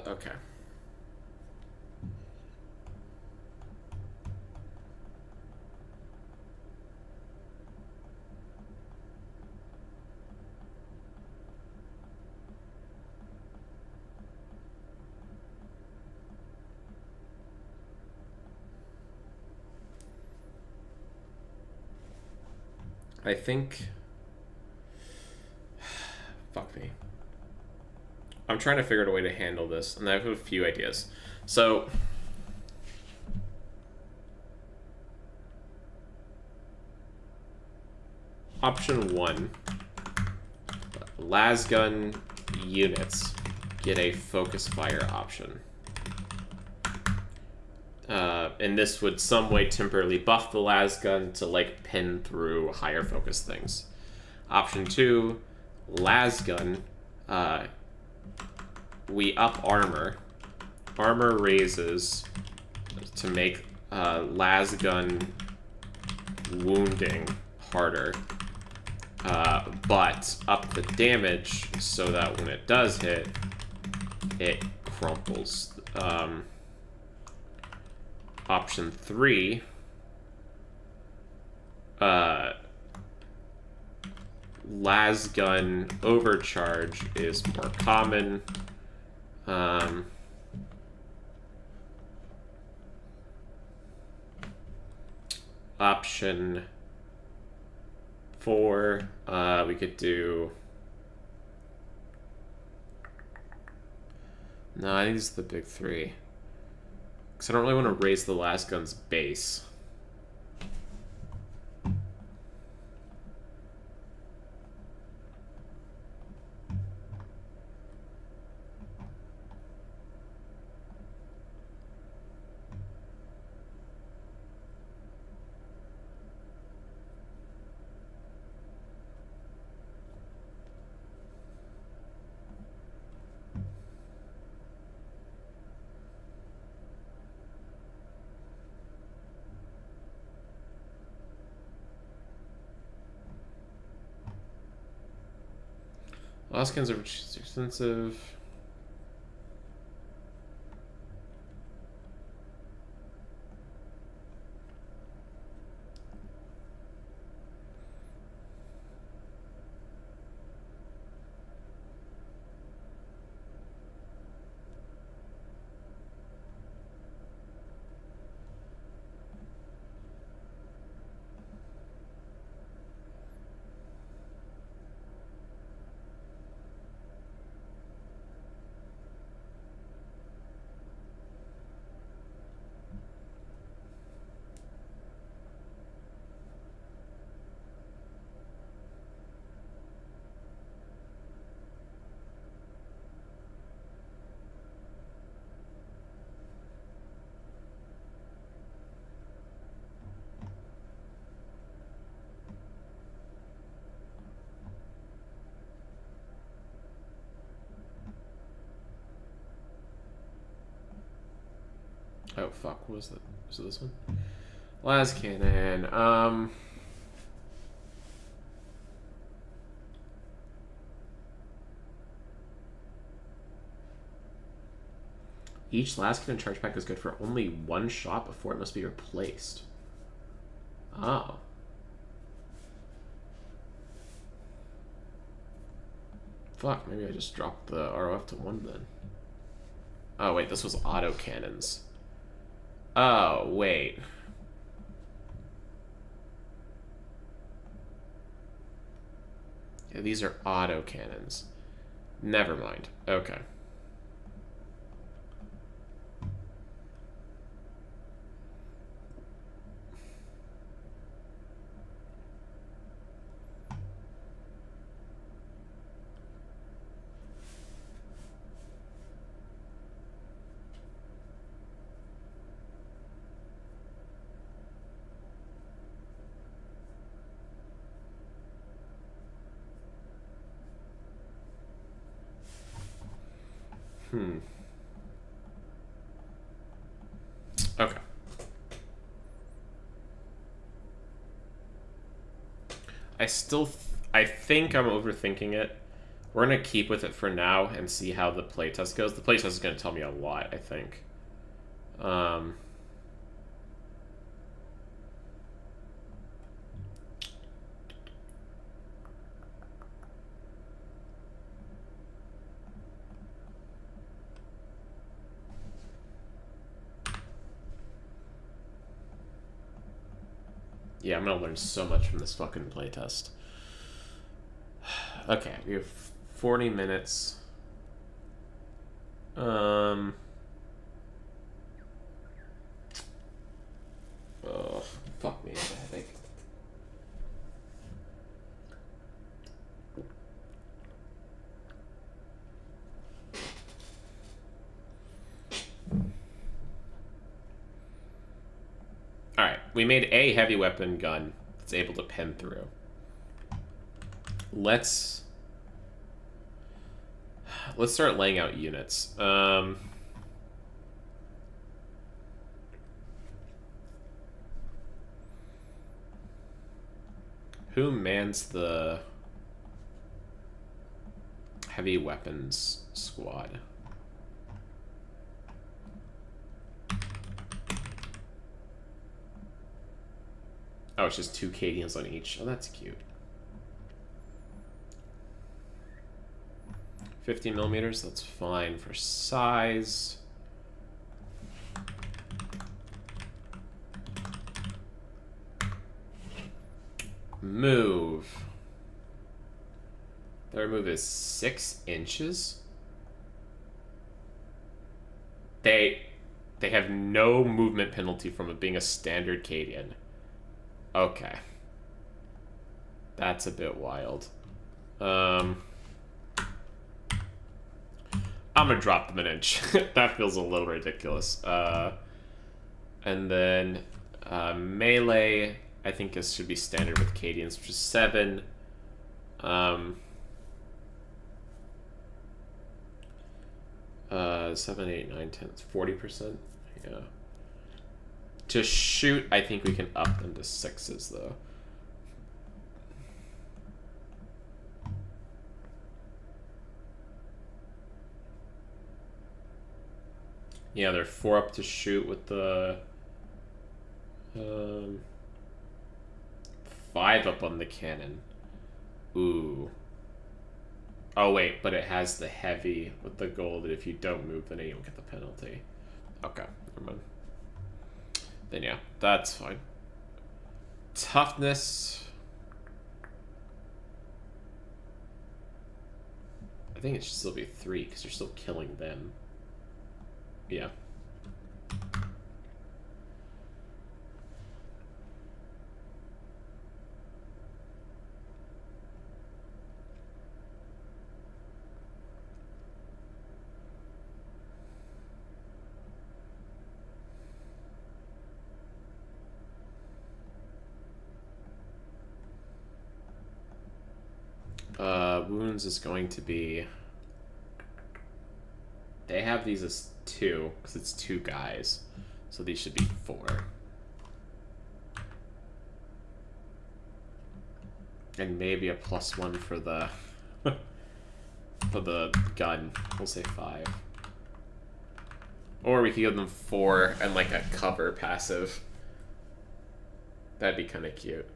okay. I think... Fuck me. I'm trying to figure out a way to handle this, and I have a few ideas. So... Option 1. Lasgun units get a focus fire option. And this would some way temporarily buff the lasgun to like pin through higher focus things. Option 2, lasgun. We up armor. Armor raises to make lasgun wounding harder. But up the damage so that when it does hit, it crumples. Option 3, lasgun overcharge is more common. Option 4, we could do... No, I think it's the big 3. Because I don't really want to raise the lasgun's base. Lasguns are expensive. Oh fuck, what was that? Was it this one? Las cannon. Each last cannon charge pack is good for only one shot before it must be replaced. Oh. Fuck, maybe I just dropped the ROF to 1 then. Oh wait, this was auto cannons. Oh, wait. Yeah, these are auto cannons. Never mind. Okay. Okay. I think I'm overthinking it. We're gonna keep with it for now and see how the playtest goes. The playtest is gonna tell me a lot, I think. Yeah, I'm gonna learn so much from this fucking playtest. Okay, we have 40 minutes. Oh, fuck me, I have a headache. Alright, we made a heavy weapon gun that's able to pen through. Let's start laying out units. Who mans the heavy weapons squad? Oh, it's just 2 Cadians on each. Oh, that's cute. 50 millimeters, that's fine for size. Move. Their move is 6 inches. They have no movement penalty from it being a standard Cadian. Okay. That's a bit wild. I'm gonna drop them an inch. That feels a little ridiculous. And then melee, I think this should be standard with Cadians, which is 7. 7, 8, 9, 10. It's 40%. Yeah. To shoot, I think we can up them to 6s though. Yeah, they're 4 up to shoot with the 5 up on the cannon. Ooh. Oh wait, but it has the heavy with the goal that if you don't move, then you don't get the penalty. Okay, never mind. Then yeah, that's fine. Toughness. I think it should still be 3 because you're still killing them. Yeah. Wounds is going to be... They have these as 2, because it's 2 guys. So these should be 4. And maybe a +1 for the... for the gun. We'll say 5. Or we could give them 4 and like a cover passive. That'd be kind of cute.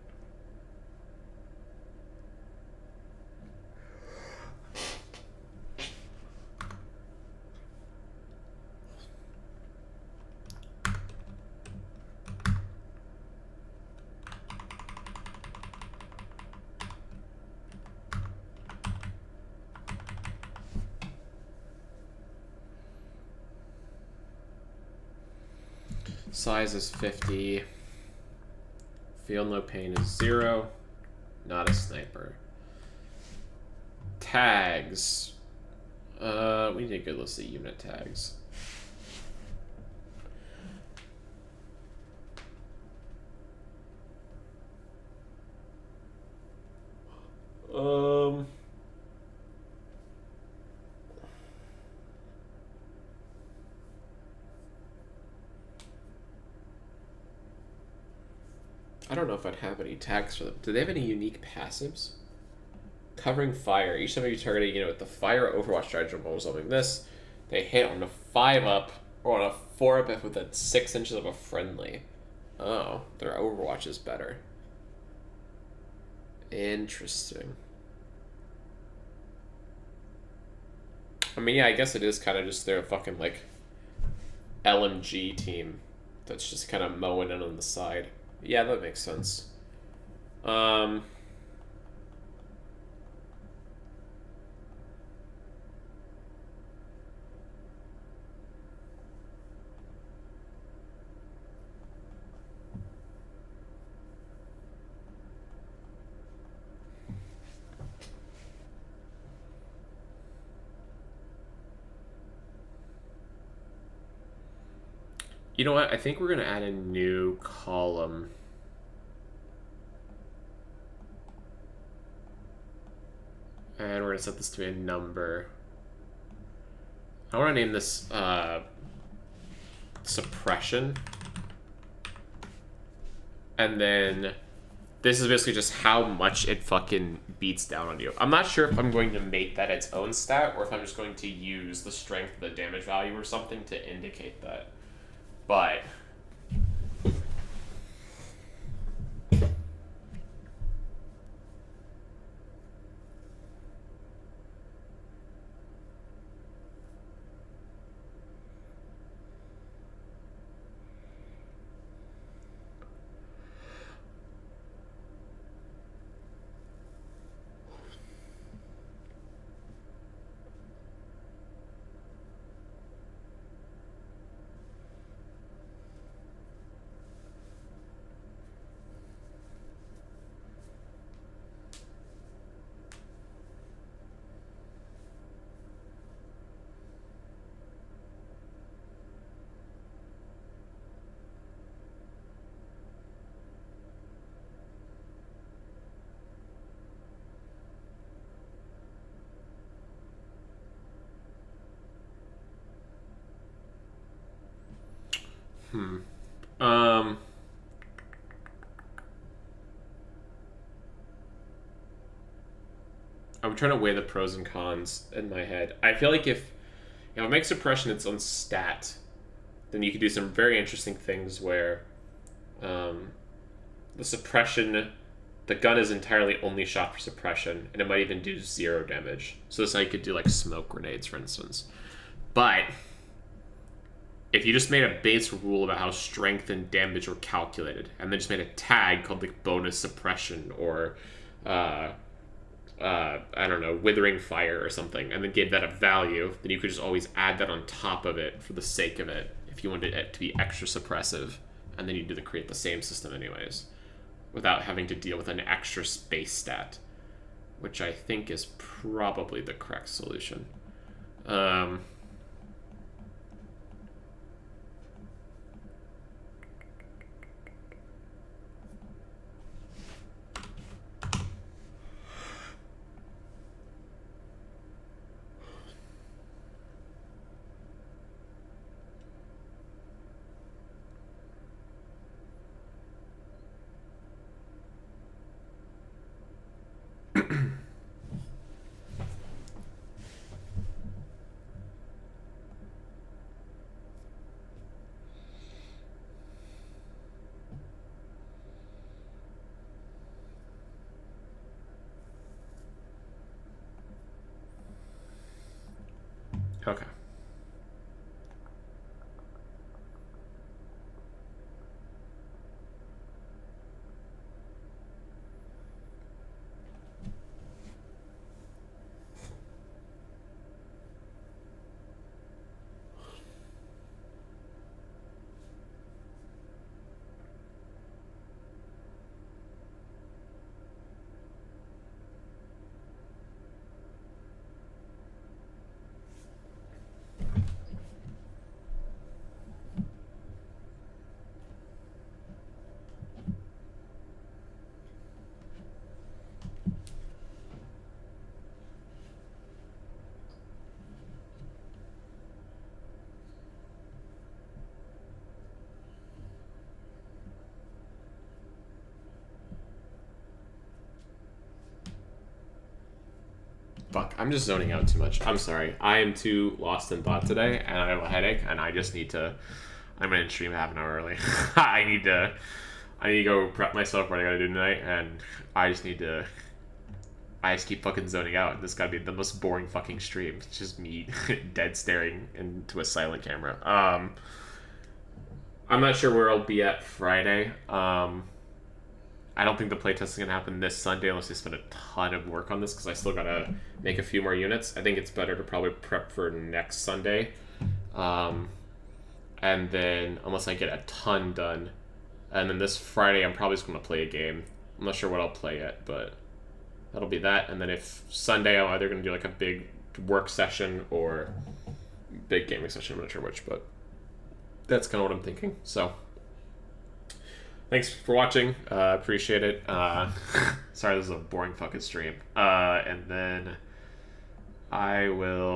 Size is 50. Feel no pain is 0. Not a sniper. Tags. We need a good list of unit tags. I don't know if I'd have any tags for them. Do they have any unique passives? Covering fire. Each time you target a unit with the fire Overwatch strategy while resolving this, they hit on a 5 up or on a 4 up if within 6 inches of a friendly. Oh, their Overwatch is better. Interesting. I mean, yeah, I guess it is kind of just their fucking, like, LMG team that's just kind of mowing in on the side. Yeah, that makes sense. Um, you know what? I think we're gonna add a new column. And we're gonna set this to be a number. I want to name this suppression. And then this is basically just how much it fucking beats down on you. I'm not sure if I'm going to make that its own stat or if I'm just going to use the strength, the damage value or something to indicate that. But I'm trying to weigh the pros and cons in my head. I feel like if I make suppression its own stat, then you could do some very interesting things where the suppression, the gun is entirely only shot for suppression, and it might even do 0 damage. So this is how you could do like smoke grenades, for instance. But if you just made a base rule about how strength and damage were calculated, and then just made a tag called like bonus suppression or I don't know, withering fire or something, and then gave that a value, then you could just always add that on top of it for the sake of it if you wanted it to be extra suppressive, and then you do create the same system anyways, without having to deal with an extra space stat, which I think is probably the correct solution. Okay. Fuck, I'm just zoning out too much. I'm sorry. I am too lost in thought today, and I have a headache, and I just need to... I'm going to stream half an hour early. I need to go prep myself for what I gotta do tonight, and I just keep fucking zoning out. This is gotta be the most boring fucking stream. It's just me dead staring into a silent camera. I'm not sure where I'll be at Friday. I don't think the playtest is gonna happen this Sunday unless they spend a ton of work on this because I still gotta make a few more units. I think it's better to probably prep for next Sunday, and then unless I get a ton done, and then this Friday I'm probably just gonna play a game. I'm not sure what I'll play yet, but that'll be that. And then if Sunday I'm either gonna do like a big work session or big gaming session. I'm not sure which, but that's kind of what I'm thinking. So thanks for watching. Appreciate it. Sorry, this is a boring fucking stream. And then I will